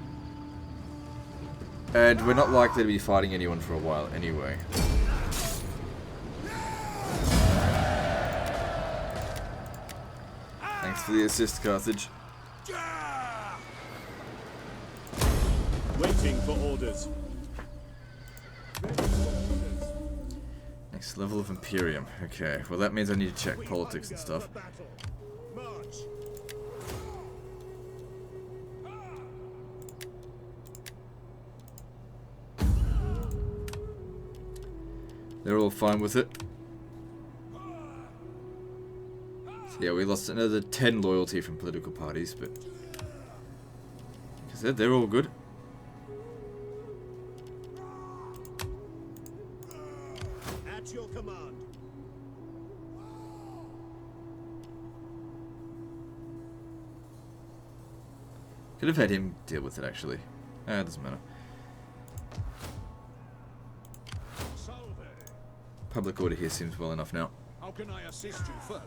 Speaker 1: And we're not likely to be fighting anyone for a while anyway. Thanks for the assist, Carthage.
Speaker 3: Waiting for orders.
Speaker 1: Next level of Imperium. Okay, well that means I need to check politics and stuff.
Speaker 4: March.
Speaker 1: They're all fine with it. So yeah, we lost another 10 loyalty from political parties, but like I said, they're all good.
Speaker 4: At your command.
Speaker 1: Could have had him deal with it actually. Ah, it doesn't matter. Public order here seems well enough now.
Speaker 3: How can I assist you further?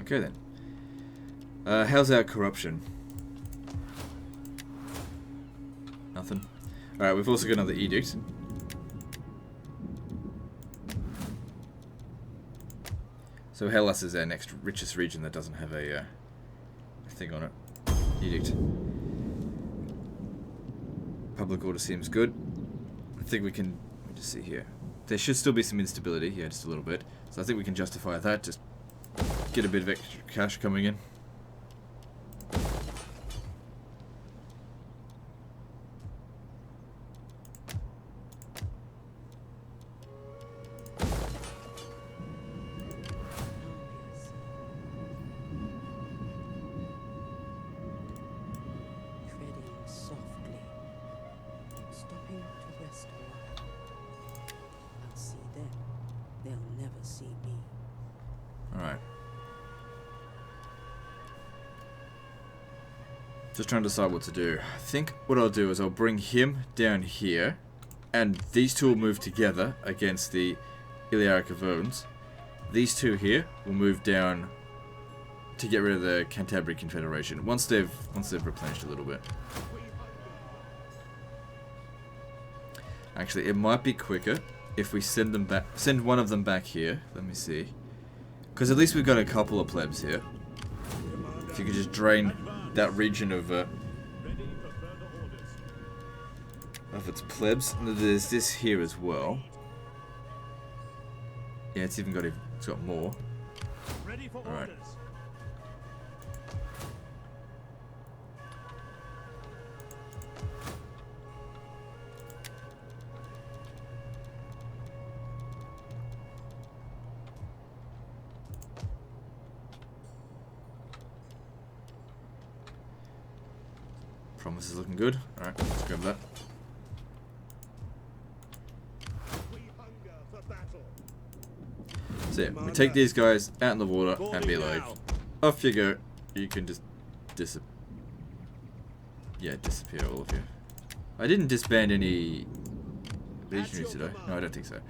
Speaker 1: Okay then. How's our corruption? Nothing. Alright, we've also got another edict. So Hellas is our next richest region that doesn't have a thing on it. Edict. Public order seems good. I think we can... Let me just see here. There should still be some instability. Yeah, just a little bit. So I think we can justify that. Just get a bit of extra cash coming in.
Speaker 6: Treading softly, stopping to rest a while. I'll see them. They'll never see me.
Speaker 1: Alright. Just trying to decide what to do. I think what I'll do is I'll bring him down here, and these two will move together against the Illyric Avones. These two here will move down to get rid of the Cantabria Confederation once they've replenished a little bit. Actually, it might be quicker if we send one of them back here. Let me see, because at least we've got a couple of plebs here. If you could just drain that region of its plebs, and there's this here as well. Yeah, it's got more.
Speaker 4: Ready for
Speaker 1: All right.
Speaker 4: orders.
Speaker 1: Promise is looking good. Alright, let's grab that.
Speaker 4: We hunger for battle.
Speaker 1: So yeah, we take these guys out in the water and be like, off you go. You can just disappear, all of you. I didn't disband any legionaries, did I? No, I don't think so.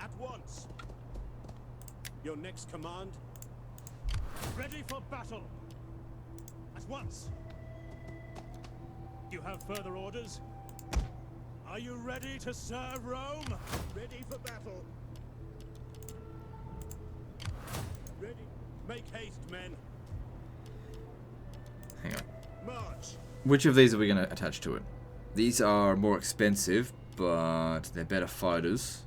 Speaker 4: At once. Your next command. Ready for battle. At once. You have further orders? Are you ready to serve Rome? Ready for battle. Ready. Make haste, men.
Speaker 1: Hang on.
Speaker 4: March.
Speaker 1: Which of these are we going to attach to it? These are more expensive, but they're better fighters.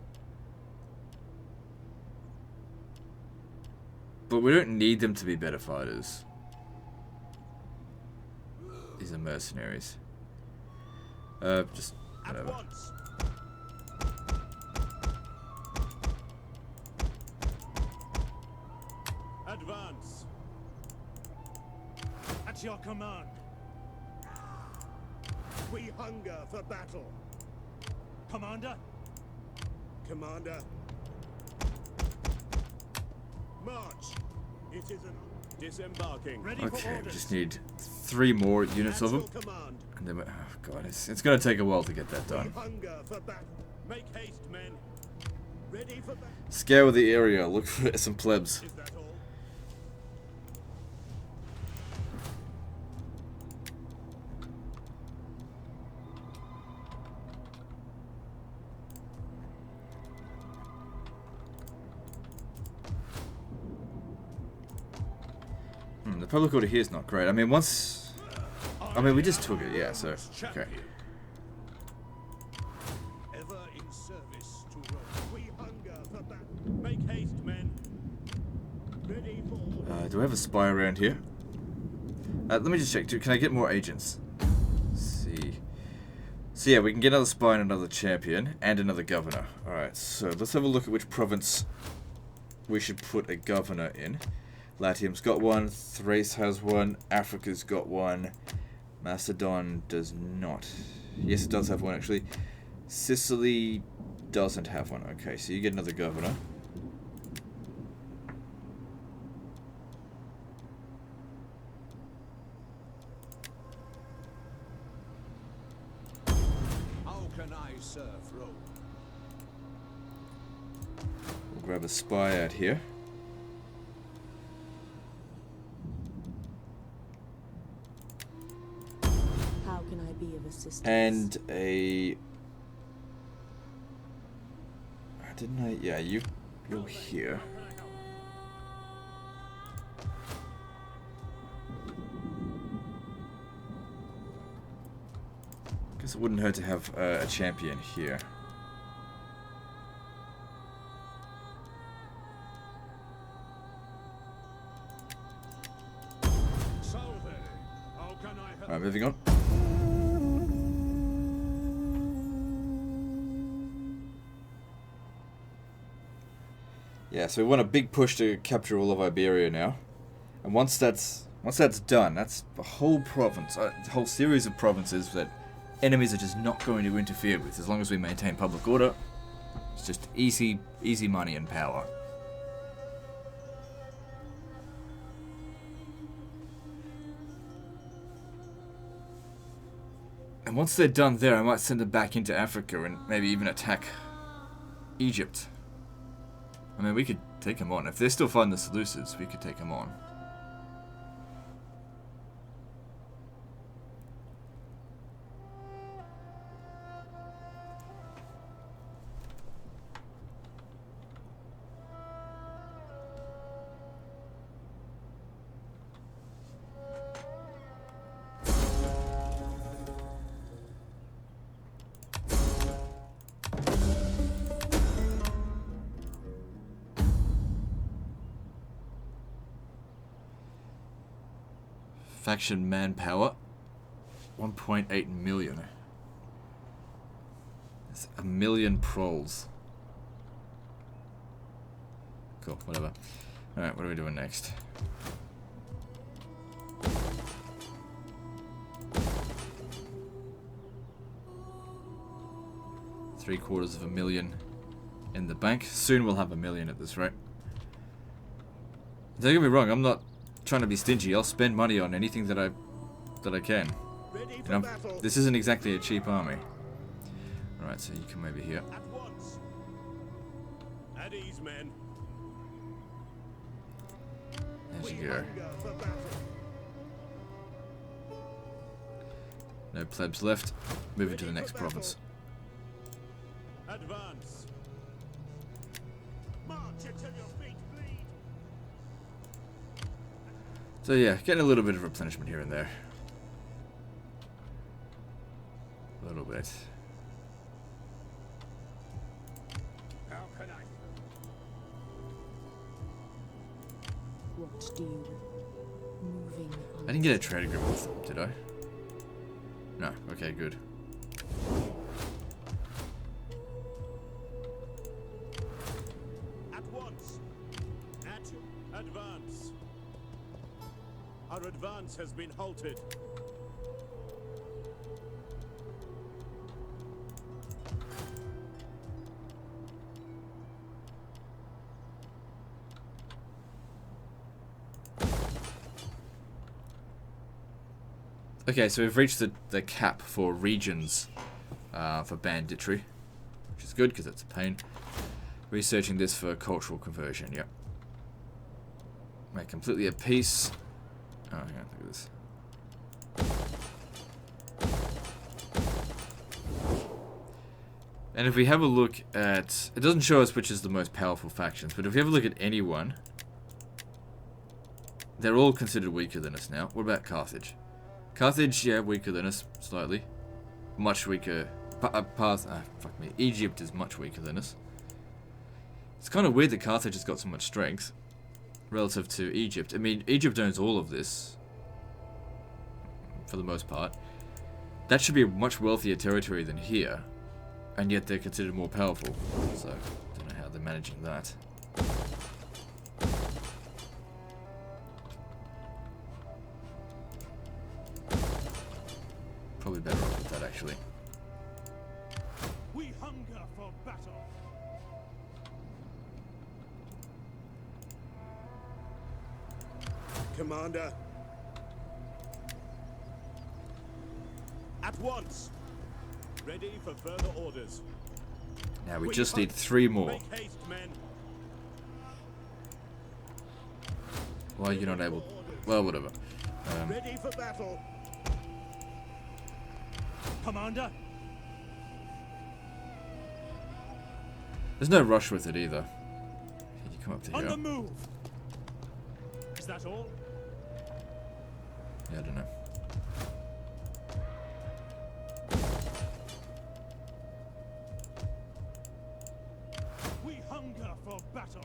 Speaker 1: But we don't need them to be better fighters. These are mercenaries. Just
Speaker 4: At
Speaker 1: whatever.
Speaker 4: once. Advance.
Speaker 2: At your command.
Speaker 4: We hunger for battle.
Speaker 2: Commander?
Speaker 4: Commander. March. It is an disembarking.
Speaker 2: Ready for
Speaker 1: Okay, we
Speaker 2: orders.
Speaker 1: just need 3 more units
Speaker 4: At
Speaker 1: of
Speaker 4: your
Speaker 1: them.
Speaker 4: command.
Speaker 1: And then, oh god, it's gonna take a while to get that
Speaker 4: We
Speaker 1: done.
Speaker 4: hunger for battle. Make haste, men. Ready for battle.
Speaker 1: Scale the area, look for some plebs.
Speaker 4: Is that all?
Speaker 1: The public order here is not great. I mean, once... I mean, we just took it, yeah, so... Okay.
Speaker 4: Ever in service to Rome. We hunger for battle. Make haste, men. Ready for
Speaker 1: Do I have a spy around here? Let me just check. Can I get more agents? Let's see. So yeah, we can get another spy and another champion. And another governor. Alright, so let's have a look at which province we should put a governor in. Latium's got one. Thrace has one. Africa's got one. Macedon does not. Yes, it does have one, actually. Sicily doesn't have one. Okay, so you get another governor.
Speaker 4: how can I serve Rome?
Speaker 1: We'll grab a spy out here.
Speaker 6: How can I be of assistance?
Speaker 1: And a... Didn't I? Yeah, you're here. Guess it wouldn't hurt to have a champion here.
Speaker 4: Salve. How can I help?
Speaker 1: Alright, moving on. Yeah, so we want a big push to capture all of Iberia now. And once that's done, that's a whole province, a whole series of provinces that enemies are just not going to interfere with as long as we maintain public order. It's just easy money and power. And once they're done there, I might send them back into Africa and maybe even attack Egypt. I mean, we could take them on. If they're still fighting the Seleucids, we could take them on. Faction manpower, 1.8 million. That's 1 million proles. Cool, whatever. Alright, what are we doing next? $750,000 in the bank. Soon we'll have 1 million at this rate. Don't get me wrong, I'm not trying to be stingy. I'll spend money on anything that I can.
Speaker 4: Ready for
Speaker 1: You know,
Speaker 4: battle.
Speaker 1: this isn't exactly a cheap army. Alright, so you come over here.
Speaker 4: At once. At ease, men.
Speaker 1: There
Speaker 4: We
Speaker 1: you go.
Speaker 4: hunger for battle.
Speaker 1: No plebs left. Moving to the next province.
Speaker 4: Advance. March until your feet bleed.
Speaker 1: So yeah, getting a little bit of replenishment here and there. A little bit.
Speaker 4: How can I?
Speaker 6: What do you moving?
Speaker 1: I didn't get a trade agreement with them, did I? No. Okay, good.
Speaker 4: At once. At advance. Our advance has been halted.
Speaker 1: Okay, so we've reached the cap for regions for banditry, which is good because it's a pain. Researching this for cultural conversion, yep. We're completely at peace. Oh, hang on, look at this. And if we have a look at... It doesn't show us which is the most powerful factions, but if we have a look at anyone, they're all considered weaker than us now. What about Carthage? Carthage, yeah, weaker than us, slightly. Much weaker. Fuck me. Egypt is much weaker than us. It's kind of weird that Carthage has got so much strength relative to Egypt. I mean, Egypt owns all of this, for the most part. That should be a much wealthier territory than here, and yet they're considered more powerful. So, I don't know how they're managing that. Probably better off with that, actually.
Speaker 4: We hunger for battle. Commander. At once. Ready for further orders.
Speaker 1: Now we just need 3 more.
Speaker 4: Make haste, men.
Speaker 1: Why are you not able... Well, whatever.
Speaker 4: Ready for battle. Commander.
Speaker 1: There's no rush with it either. Can you come up to
Speaker 4: On
Speaker 1: here?
Speaker 4: the move. Is that all?
Speaker 1: Yeah, I don't know.
Speaker 4: We hunger for battle.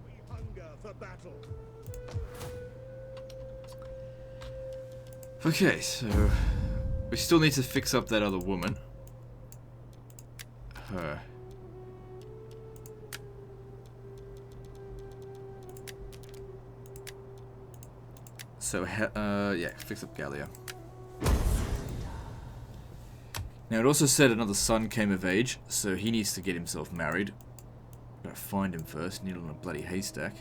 Speaker 4: We hunger for battle.
Speaker 1: Okay, so we still need to fix up that other woman. Her. So, yeah, fix up Gallia. Now, it also said another son came of age, so he needs to get himself married. Gotta find him first, needle in a bloody haystack.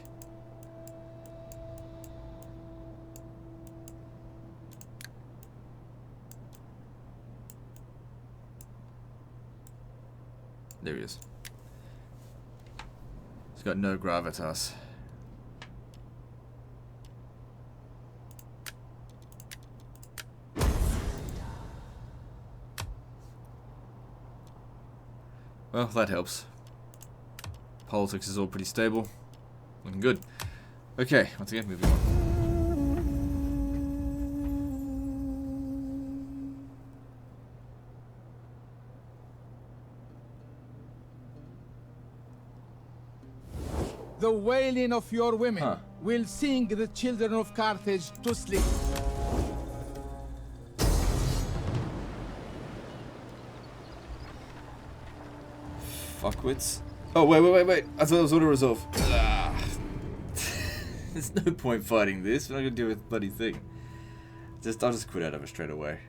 Speaker 1: There he is. He's got no gravitas. Well, that helps. Politics is all pretty stable. Looking good. Okay, once again, moving on.
Speaker 8: The wailing of your women will sing the children of Carthage to sleep.
Speaker 1: Fuckwits. Oh, wait. I thought it was auto-resolve. There's no point fighting this. We're not gonna do a bloody thing. I'll just quit out of it straight away.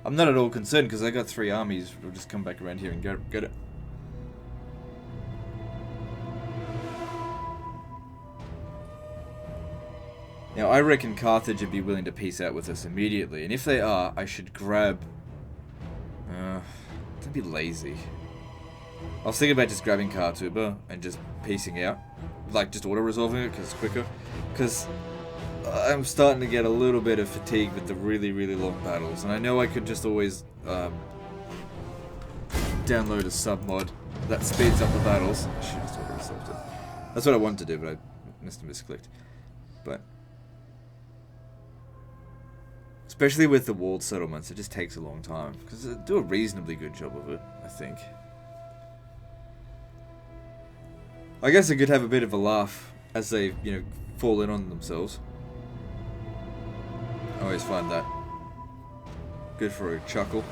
Speaker 1: I'm not at all concerned because I got 3 armies. We'll just come back around here and get it. Now, I reckon Carthage would be willing to peace out with us immediately, and if they are, I should grab... don't be lazy. I was thinking about just grabbing Kartuba and just piecing out. Like, just auto-resolving it, because it's quicker. Because I'm starting to get a little bit of fatigue with the really, really long battles, and I know I could just always download a sub-mod that speeds up the battles. I should have just auto-resolved it. That's what I wanted to do, but I must have misclicked. But... especially with the walled settlements, it just takes a long time. Because they do a reasonably good job of it, I think. I guess they could have a bit of a laugh as they, you know, fall in on themselves. I always find that good for a chuckle.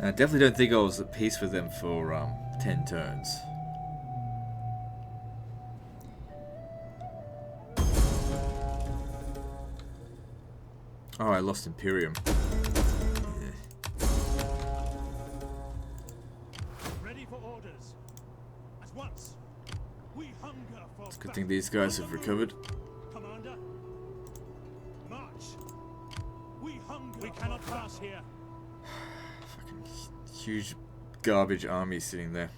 Speaker 1: I definitely don't think I was at peace with them for 10 turns. Oh, I lost Imperium. Yeah.
Speaker 4: Ready for orders. At once. We hunger for
Speaker 1: It's a good thing these guys have recovered.
Speaker 4: Commander. March. We hunger. We cannot pass here.
Speaker 1: Fucking huge garbage army sitting there.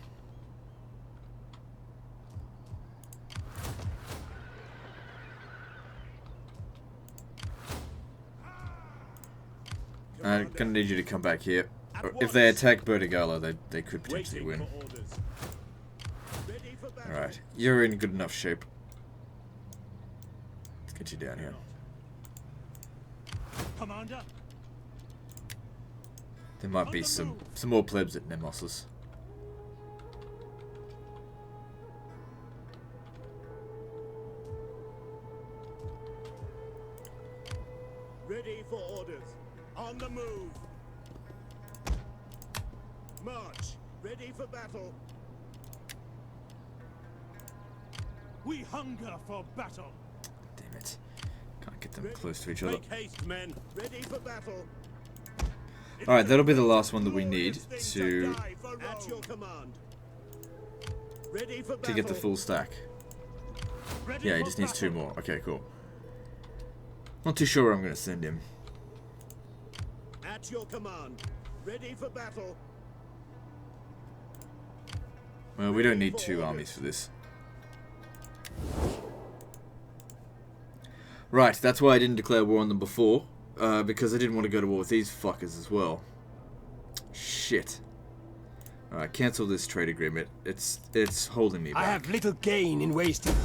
Speaker 1: I'm gonna need you to come back here. If they attack Bertigala, they could potentially win. Alright, you're in good enough shape. Let's get you down here.
Speaker 4: Commander.
Speaker 1: There might be some more plebs at Nemesis.
Speaker 4: Ready for orders. On the move. March. Ready for battle. We hunger for battle.
Speaker 1: Damn it. Can't get them close to each other.
Speaker 4: Make haste, men. Ready for battle.
Speaker 1: Alright, that'll be the last one that we need to
Speaker 4: At your command. Ready for
Speaker 1: get the
Speaker 4: battle.
Speaker 1: full stack.
Speaker 4: Ready
Speaker 1: Yeah, he
Speaker 4: for
Speaker 1: just needs
Speaker 4: battle.
Speaker 1: 2 more. Okay, cool. Not too sure where I'm going to send him.
Speaker 4: At your command. Ready for battle.
Speaker 1: Well, we don't need 2 armies for this. Right, that's why I didn't declare war on them before. Because I didn't want to go to war with these fuckers as well. Shit. Alright, cancel this trade agreement. It's holding me back.
Speaker 7: I have little gain in wasting.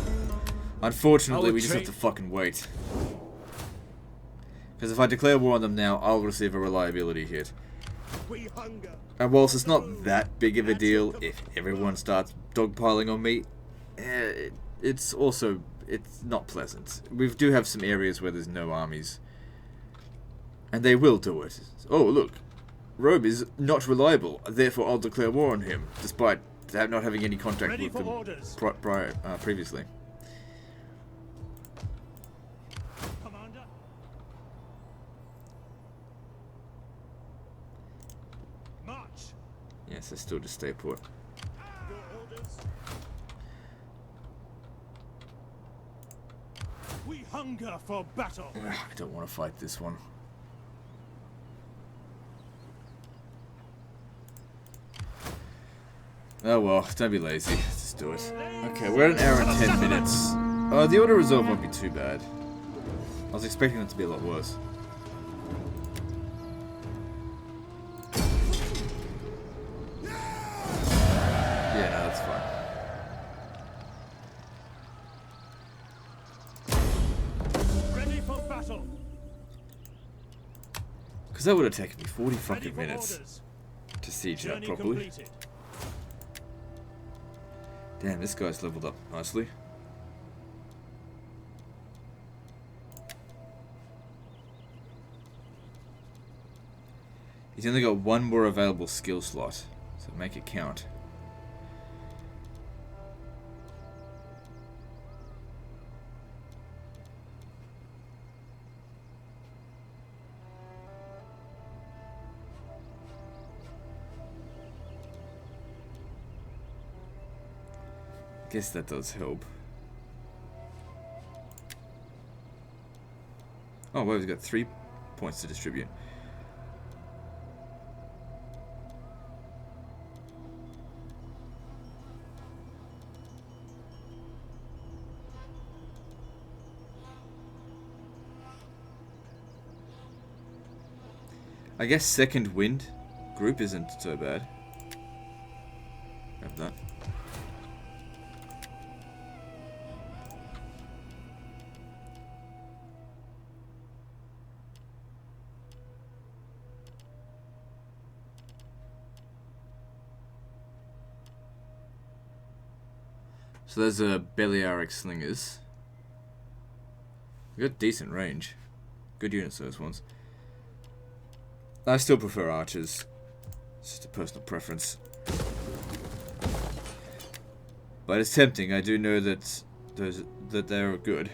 Speaker 1: Unfortunately,
Speaker 7: Our
Speaker 1: we just have
Speaker 7: trade-
Speaker 1: to fucking wait. Because if I declare war on them now, I'll receive a reliability hit.
Speaker 4: We hunger.
Speaker 1: And whilst it's not that big of a deal if everyone starts dogpiling on me, it's not pleasant. We do have some areas where there's no armies. And they will do it. Oh, look. Rome is not reliable, therefore I'll declare war on him, despite not having any contact
Speaker 4: Ready
Speaker 1: with
Speaker 4: for
Speaker 1: them
Speaker 4: orders.
Speaker 1: previously.
Speaker 4: Commander. March.
Speaker 1: Yes, I still just stay put.
Speaker 4: Your orders. We hunger for battle.
Speaker 1: I don't want to fight this one. Oh well, don't be lazy. Just do it. Okay, we're at 1 hour and 10 minutes. The auto resolve won't be too bad. I was expecting it to be a lot worse. Yeah, no, that's fine.
Speaker 4: Ready for battle.
Speaker 1: Because that would have taken me 40
Speaker 4: Ready
Speaker 1: fucking
Speaker 4: for
Speaker 1: minutes
Speaker 4: orders.
Speaker 1: to siege that
Speaker 4: Journey
Speaker 1: properly.
Speaker 4: completed.
Speaker 1: Damn, this guy's leveled up nicely. He's only got 1 more available skill slot, so make it count. Guess that does help. Oh, well, we've got 3 points to distribute. I guess second wind group isn't so bad. Have that. So there's a Balearic Slingers. We got decent range. Good units, those ones. I still prefer archers. It's just a personal preference. But it's tempting. I do know that they're good.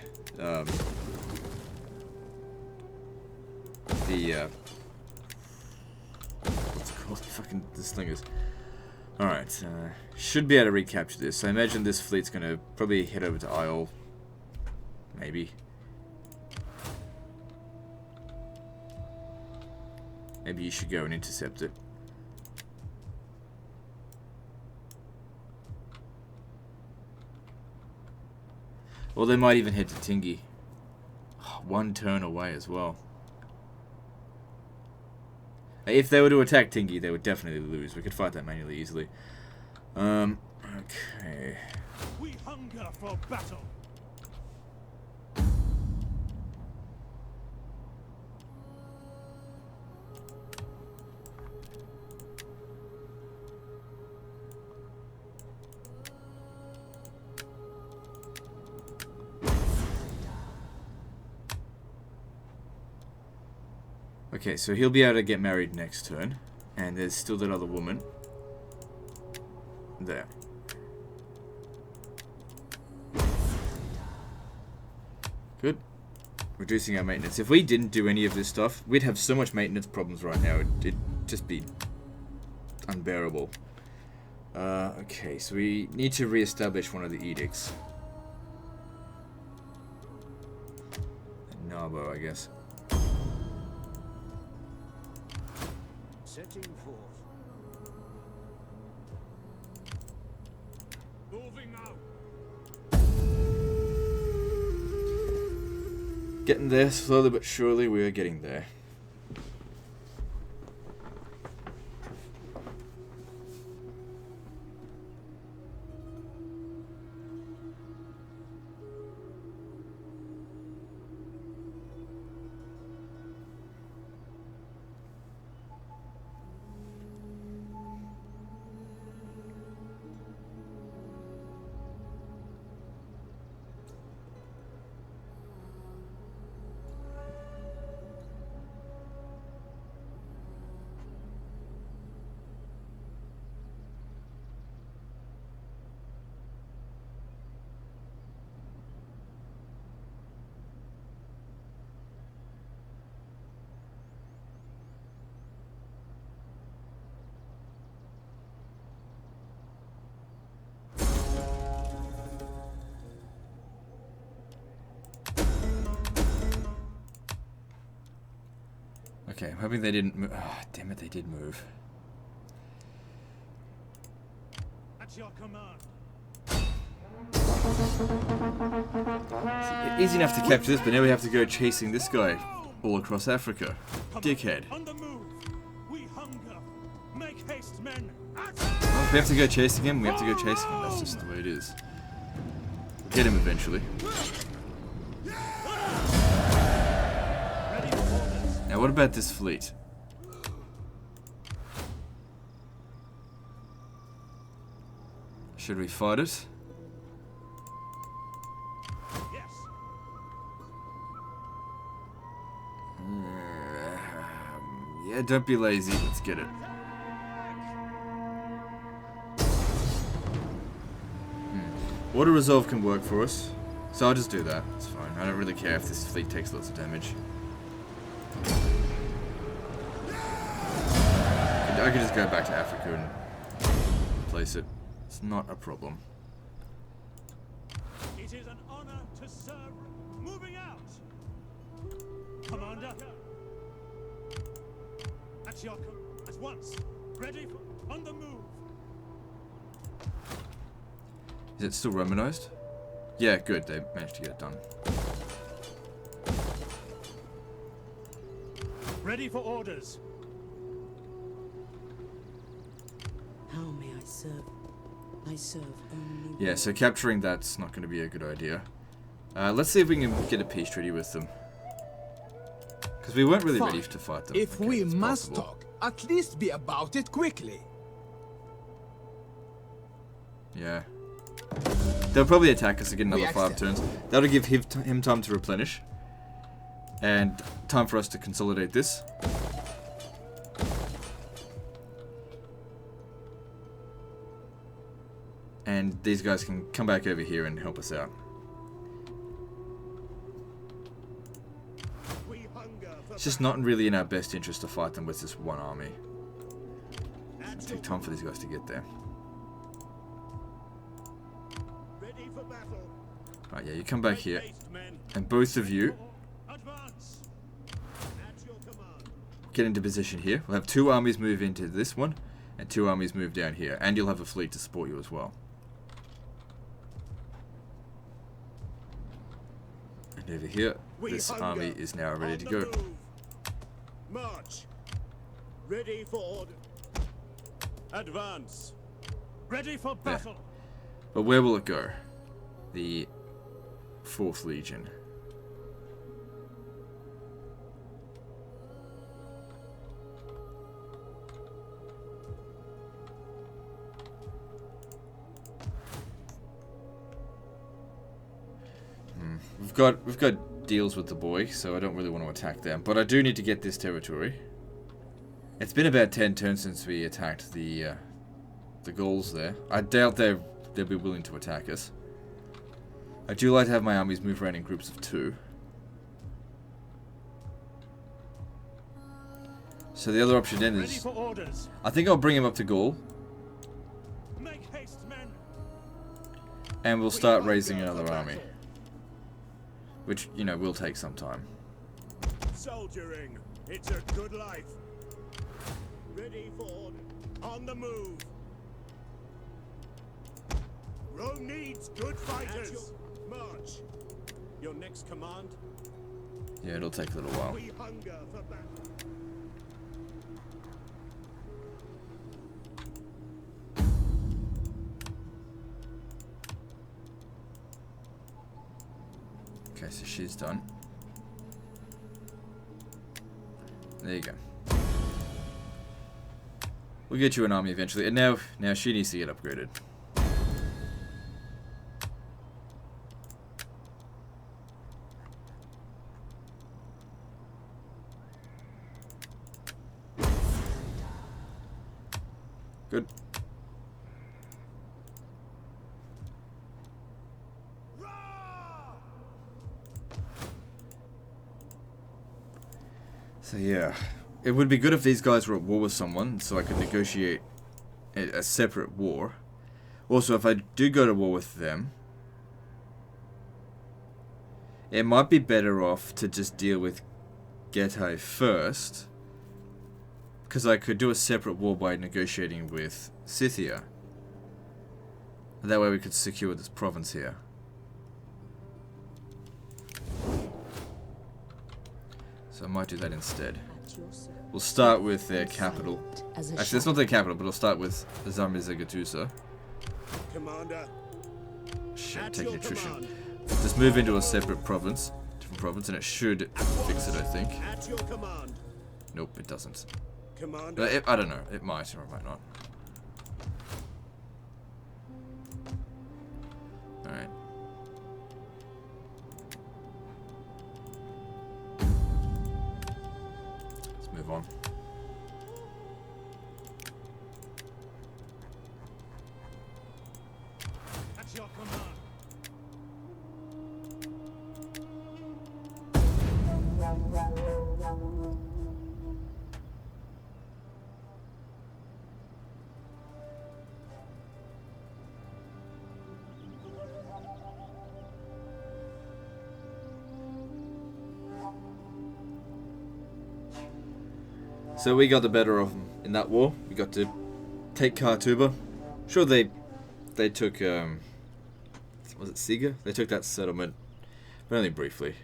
Speaker 1: What's it called? Fucking the slingers. Alright, should be able to recapture this. I imagine this fleet's gonna probably head over to Isle. Maybe. Maybe you should go and intercept it. Or they might even head to Tingy. Oh, 1 turn away as well. If they were to attack Tingy, they would definitely lose. We could fight that manually easily. Okay.
Speaker 4: We hunger for battle.
Speaker 1: Okay, so he'll be able to get married next turn. And there's still that other woman. There. Good. Reducing our maintenance. If we didn't do any of this stuff, we'd have so much maintenance problems right now. It'd just be unbearable. Okay, so we need to re-establish one of the edicts. Narbo, I guess.
Speaker 4: Setting forth. Moving out.
Speaker 1: Getting there, slowly but surely we are getting there. Okay, I'm hoping they didn't move. Oh, damn it, they did move.
Speaker 4: At your command.
Speaker 1: Easy enough to capture this, but now we have to go chasing this guy all across Africa. Dickhead.
Speaker 4: On the move. We hunger. Make haste, men.
Speaker 1: Well, if we have to go chasing him, we have to go chasing him. That's just the way it is. We'll get him eventually. Now, what about this fleet? Should we fight it?
Speaker 4: Yes.
Speaker 1: Yeah, don't be lazy. Let's get it. Water resolve can work for us, so I'll just do that. It's fine. I don't really care if this fleet takes lots of damage. I could just go back to Africa and place it. It's not a problem.
Speaker 4: is an honor to serve. Moving out. Commander. At your at once. Ready for on the move.
Speaker 1: Is it still Romanized? Yeah, good. They managed to get it done.
Speaker 4: Ready for orders.
Speaker 6: How may I serve? I serve only.
Speaker 1: Yeah, so capturing that's not going to be a good idea. Let's see if we can get a peace treaty with them. Because we weren't really ready to fight them.
Speaker 8: If
Speaker 1: Okay,
Speaker 8: we
Speaker 1: it's
Speaker 8: must
Speaker 1: possible.
Speaker 8: talk, at least be about it quickly.
Speaker 1: Yeah. They'll probably attack us again another 5
Speaker 8: accept.
Speaker 1: turns. That'll give him time to replenish. And time for us to consolidate this. And these guys can come back over here and help us out.
Speaker 4: We hunger for
Speaker 1: It's just not really in our best interest to fight them with this one army. It'll take time for these guys to get there.
Speaker 4: ready for battle.
Speaker 1: Right, yeah, you come back here.
Speaker 4: Haste, men.
Speaker 1: And both of you
Speaker 4: Advance. At your command.
Speaker 1: get into position here. We'll have 2 armies move into this one, and 2 armies move down here. And you'll have a fleet to support you as well. And over here,
Speaker 4: We
Speaker 1: this
Speaker 4: hunger.
Speaker 1: army is now ready
Speaker 4: On
Speaker 1: to
Speaker 4: the
Speaker 1: go.
Speaker 4: move. March. Ready for order. Advance. Ready for battle.
Speaker 1: But where will it go? The 4th Legion. We've got deals with the boy, so I don't really want to attack them. But I do need to get this territory. It's been about 10 turns since we attacked the Gauls there. I doubt they'll be willing to attack us. I do like to have my armies move around in groups of 2. So the other option then
Speaker 4: Ready
Speaker 1: is,
Speaker 4: for orders.
Speaker 1: I think I'll bring him up to Gaul,
Speaker 4: Make haste, men.
Speaker 1: and we'll start raising another army. Which, you know, will take some time.
Speaker 4: Soldiering. It's a good life. Ready for order. On the move. Rome needs good fighters. March. Your next command.
Speaker 1: Yeah, it'll take a little while.
Speaker 4: We hunger for battle.
Speaker 1: Okay, so she's done. There you go. We'll get you an army eventually. And now she needs to get upgraded. Good. So yeah, it would be good if these guys were at war with someone, so I could negotiate a separate war. Also, if I do go to war with them, it might be better off to just deal with Getae first, because I could do a separate war by negotiating with Scythia. That way we could secure this province here. So I might do that instead. We'll start with their capital. Actually, it's not their capital, but I'll start with Zamizagatusa.
Speaker 4: Commander.
Speaker 1: Shit,
Speaker 4: At
Speaker 1: taking
Speaker 4: your
Speaker 1: attrition.
Speaker 4: command.
Speaker 1: Just move into a separate province, different province, and it should fix it, I think.
Speaker 4: At your command.
Speaker 1: Nope, it doesn't.
Speaker 4: Commander.
Speaker 1: I don't know. It might or it might not. Alright. Let's move on.
Speaker 4: At your command.
Speaker 1: So we got the better of them in that war. We got to take Khartuba. Sure, they took was it Siga? They took that settlement, but only briefly.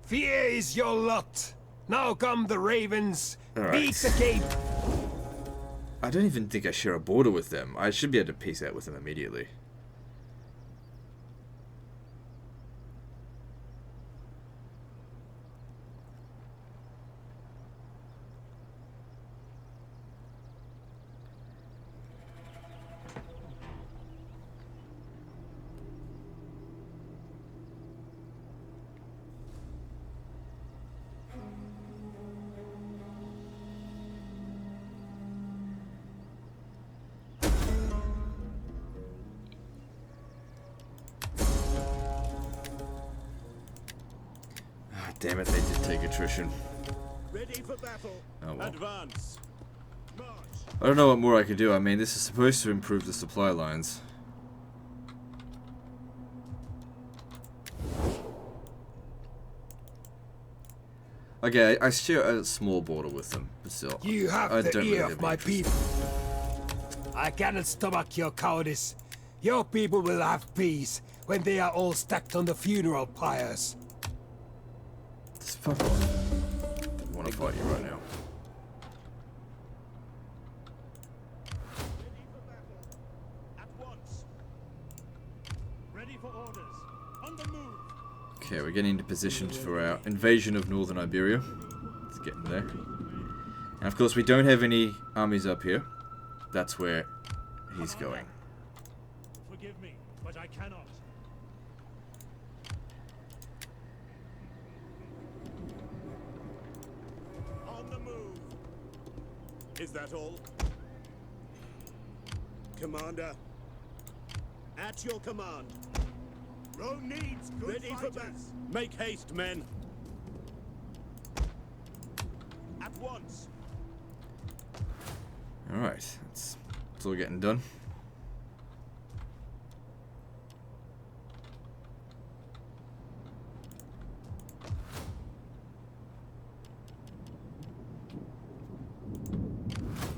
Speaker 7: Fear is your lot. Now come the ravens.
Speaker 1: All
Speaker 7: Beat
Speaker 1: right.
Speaker 7: the gate.
Speaker 1: I don't even think I share a border with them. I should be able to peace out with them immediately. Damn it, they did take attrition.
Speaker 4: Ready for battle.
Speaker 1: Oh well.
Speaker 4: Advance. March.
Speaker 1: I don't know what more I could do. I mean, this is supposed to improve the supply lines. Okay, I share a small border with them, but still.
Speaker 7: You have
Speaker 1: I
Speaker 7: the
Speaker 1: don't
Speaker 7: ear
Speaker 1: really
Speaker 7: of
Speaker 1: have
Speaker 7: my
Speaker 1: any interest.
Speaker 7: people. I cannot stomach your cowardice. Your people will have peace when they are all stacked on the funeral pyres.
Speaker 1: Just fuck off. I want to fight you right now.
Speaker 4: Ready for battle. At once. Ready for orders. On the move.
Speaker 1: Okay, we're getting into positions for our invasion of northern Iberia. Let's get in there. And of course, we don't have any armies up here. That's where he's going.
Speaker 4: Forgive me, but I cannot. On the move. Is that all? Commander. At your command.
Speaker 2: Rome needs good
Speaker 4: Ready for
Speaker 2: fighters.
Speaker 4: battle. Make haste, men. At once.
Speaker 1: Alright, it's all getting done.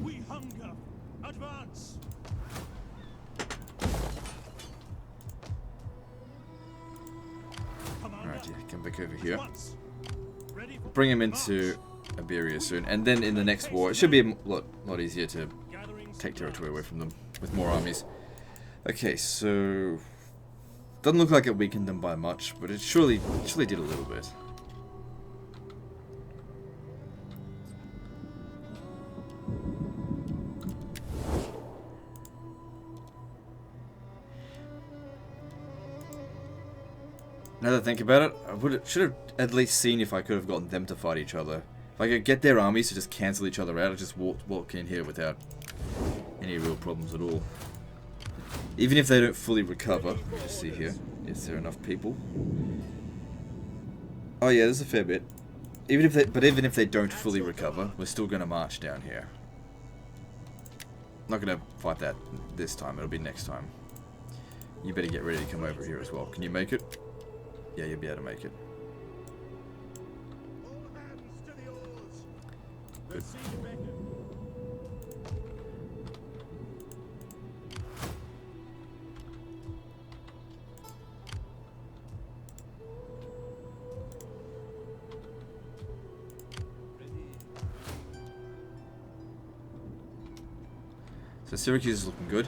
Speaker 4: We hunger. Advance. Commander.
Speaker 1: Alright, yeah, come back over here.
Speaker 4: Once. Ready for
Speaker 1: Bring him into Iberia soon, and then in the next war, it should be a lot easier to
Speaker 4: gathering
Speaker 1: take territory away from them with more armies. Okay, so doesn't look like it weakened them by much, but it surely did a little bit. Now that I think about it, should have at least seen if I could have gotten them to fight each other. If I could get their armies to just cancel each other out, I'd just walk in here without any real problems at all. Even if they don't fully recover, let me just see here. Is there enough people? Oh yeah, there's a fair bit. Even if they don't fully recover, we're still gonna march down here. Not gonna fight that this time, it'll be next time. You better get ready to come over here as well. Can you make it? Yeah, you'll be able to make it.
Speaker 4: all hands to the oars. The sea beckons.
Speaker 1: So Syracuse is looking good.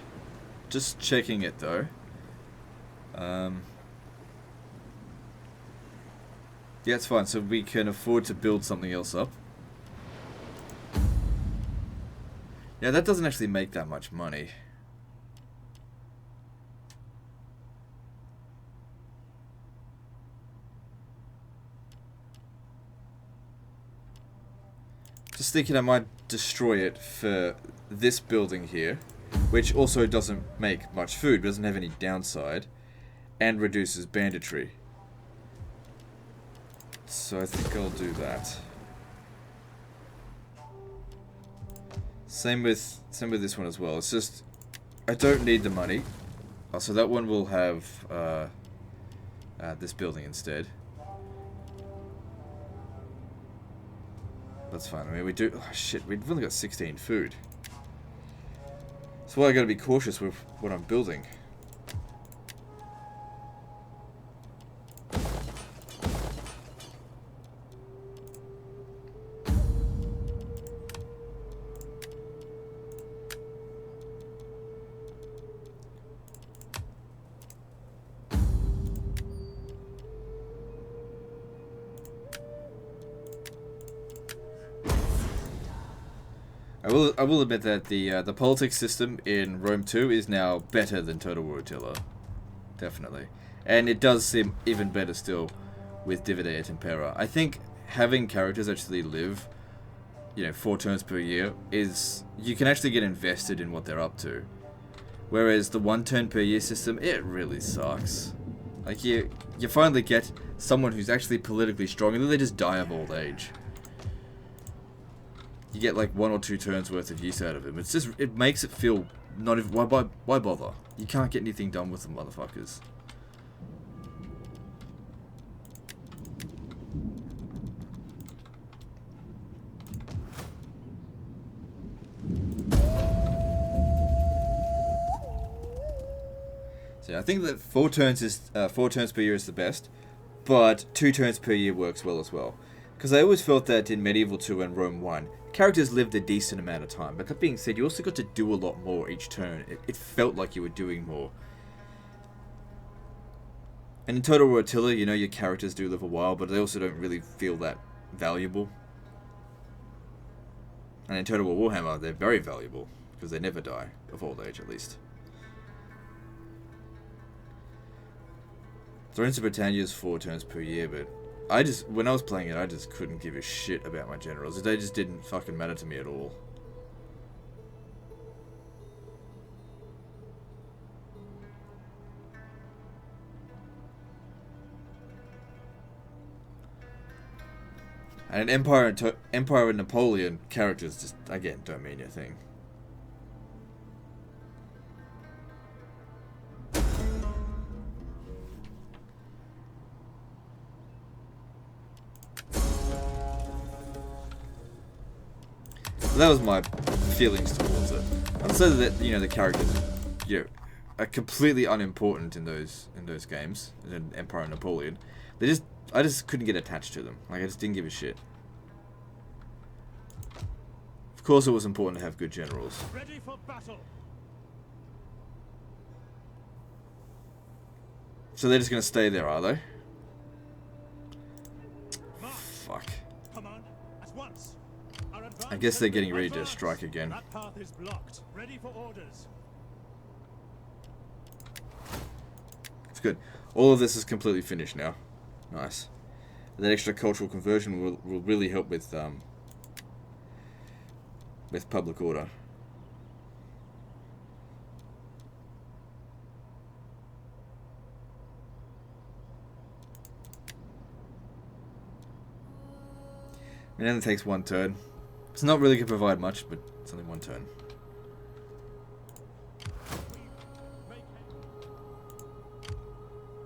Speaker 1: Just checking it though. Yeah, it's fine. So we can afford to build something else up. Yeah, that doesn't actually make that much money. Just thinking I might destroy it for this building here, which also doesn't make much food, doesn't have any downside, and reduces banditry. So I think I'll do that. Same with this one as well. It's just I don't need the money. Oh, so that one will have this building instead. But that's fine. I mean, we do... Oh, shit, we've only got 16 food. That's why I gotta be cautious with what I'm building. I will admit that the politics system in Rome 2 is now better than Total War Attila. Definitely. And it does seem even better still with Divide et Impera. I think having characters actually live, you know, 4 turns per year is... You can actually get invested in what they're up to. Whereas the 1 turn per year system, it really sucks. Like, you finally get someone who's actually politically strong and then they just die of old age. You get like 1 or 2 turns worth of use out of him. It's just, it makes it feel not even, why bother? You can't get anything done with them motherfuckers. So I think that 4 turns per year is the best, but 2 turns per year works well as well. Because I always felt that in Medieval 2 and Rome 1, characters lived a decent amount of time, but that being said, you also got to do a lot more each turn. It felt like you were doing more. And in Total War Attila, you know, your characters do live a while, but they also don't really feel that valuable. And in Total War Warhammer, they're very valuable, because they never die, of old age at least. Thrones of Britannia is 4 turns per year, but when I was playing it, I just couldn't give a shit about my generals. They just didn't fucking matter to me at all. And Empire and Napoleon characters just, again, don't mean a thing. That was my feelings towards it. I'd say that, you know, the characters, you know, are completely unimportant in those games, in Empire and Napoleon. I just couldn't get attached to them. Like, I just didn't give a shit. Of course, it was important to have good generals.
Speaker 4: Ready for battle.
Speaker 1: So they're just gonna stay there, are they? Fuck.
Speaker 4: Command at once. Our advance
Speaker 1: I guess they're
Speaker 4: has
Speaker 1: getting
Speaker 4: been
Speaker 1: ready to
Speaker 4: advanced.
Speaker 1: strike again.
Speaker 4: That path is blocked. Ready for orders.
Speaker 1: It's good. All of this is completely finished now. Nice. That extra cultural conversion will really help with public order. It only takes 1 turn. It's not really going to provide much, but it's only 1 turn.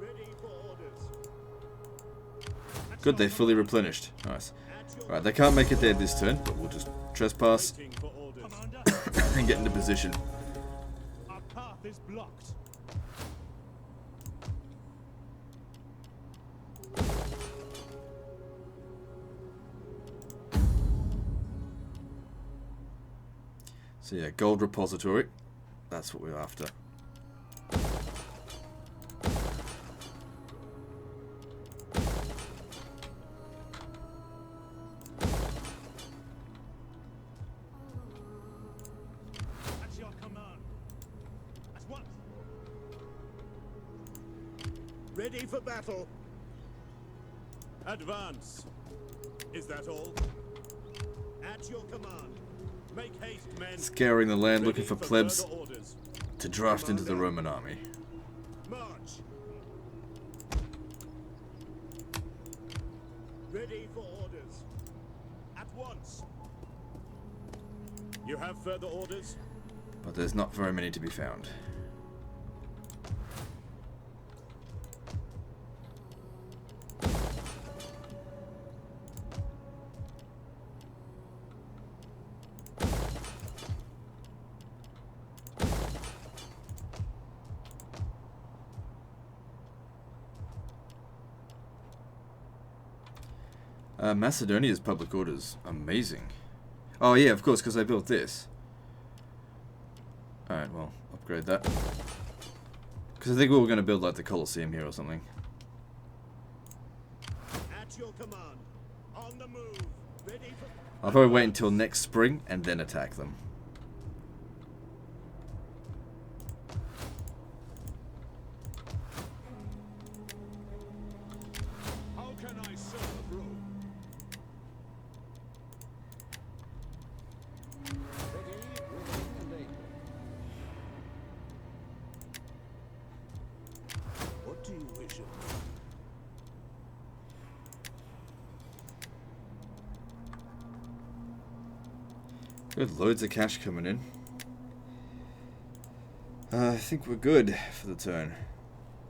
Speaker 4: Ready for orders.
Speaker 1: Good, they fully replenished. Nice. Right, they can't make it there this turn, but we'll just trespass
Speaker 4: Waiting for orders.
Speaker 1: and get into position.
Speaker 4: Our path is blocked.
Speaker 1: So yeah, gold repository. That's what we're after.
Speaker 4: At your command. At once. Ready for battle. Advance. Is that all? At your command. Make haste, men.
Speaker 1: Scouring the land, looking
Speaker 4: Ready
Speaker 1: for plebs
Speaker 4: further orders.
Speaker 1: to draft into the Roman army.
Speaker 4: March. Ready for orders. At once. You have further orders?
Speaker 1: But there's not very many to be found. Macedonia's public order's amazing. Oh yeah, of course, because I built this. Alright, well, upgrade that. Because I think we were going to build like the Colosseum here or something.
Speaker 4: At your command. On the move. Ready for...
Speaker 1: I'll probably wait until next spring and then attack them.
Speaker 4: How can I serve Rome? What do you wish of me?
Speaker 1: Good, loads of cash coming in. I think we're good for the turn.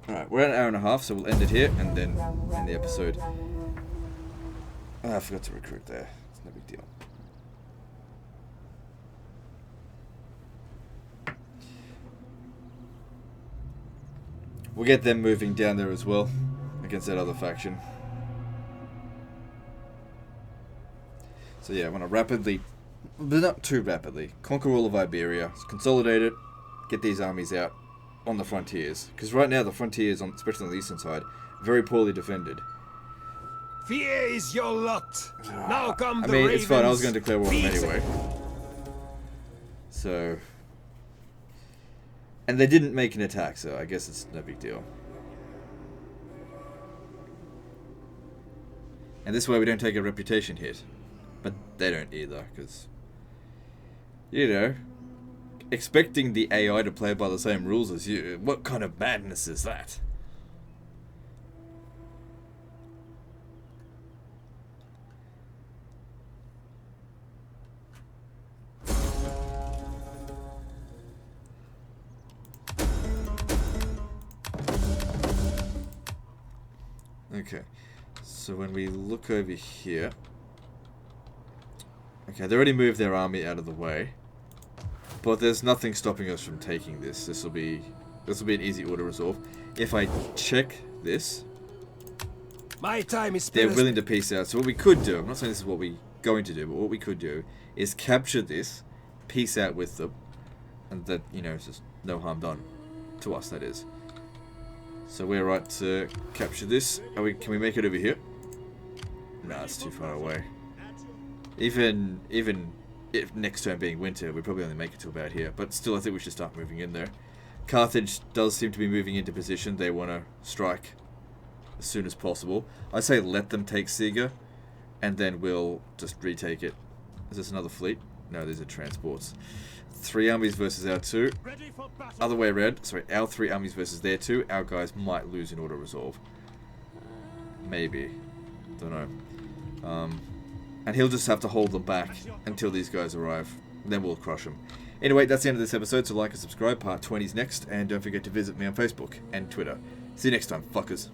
Speaker 1: Alright, we're at an hour and a half, so we'll end it here and then end the episode. I forgot to recruit there. It's no big deal. We'll get them moving down there as well against that other faction. So yeah, I want to rapidly, but not too rapidly, conquer all of Iberia, consolidate it, get these armies out on the frontiers. Because right now the frontiers, especially on the eastern side, very poorly defended.
Speaker 7: Fear is your lot. Now come the
Speaker 1: I mean,
Speaker 7: ravens.
Speaker 1: it's fine, I was going to declare war on them
Speaker 7: Feast.
Speaker 1: anyway. So... And they didn't make an attack, so I guess it's no big deal. And this way we don't take a reputation hit. But they don't either, because... You know... Expecting the AI to play by the same rules as you, what kind of madness is that? Okay, so when we look over here... Okay, they already moved their army out of the way. But there's nothing stopping us from taking this. This will be an easy order resolve. If I check this...
Speaker 7: My time is
Speaker 1: They're
Speaker 7: spent.
Speaker 1: willing to peace out. So what we could do, I'm not saying this is what we're going to do, but what we could do is capture this, peace out with them, and that, you know, it's just no harm done. To us, that is. So we're right to capture this. Can we make it over here? Nah, it's too far away. Even if next turn being winter, we probably only make it to about here. But still, I think we should start moving in there. Carthage does seem to be moving into position. They want to strike as soon as possible. I say let them take Siga, and then we'll just retake it. Is this another fleet? No, these are transports. 3 armies versus our 2.
Speaker 4: Ready for battle.
Speaker 1: Other way around. Sorry, our 3 armies versus their 2. Our guys might lose in order resolve. Maybe. Don't know. And he'll just have to hold them back until these guys arrive. Then we'll crush them. Anyway, that's the end of this episode, so like and subscribe. Part 20's next. And don't forget to visit me on Facebook and Twitter. See you next time, fuckers.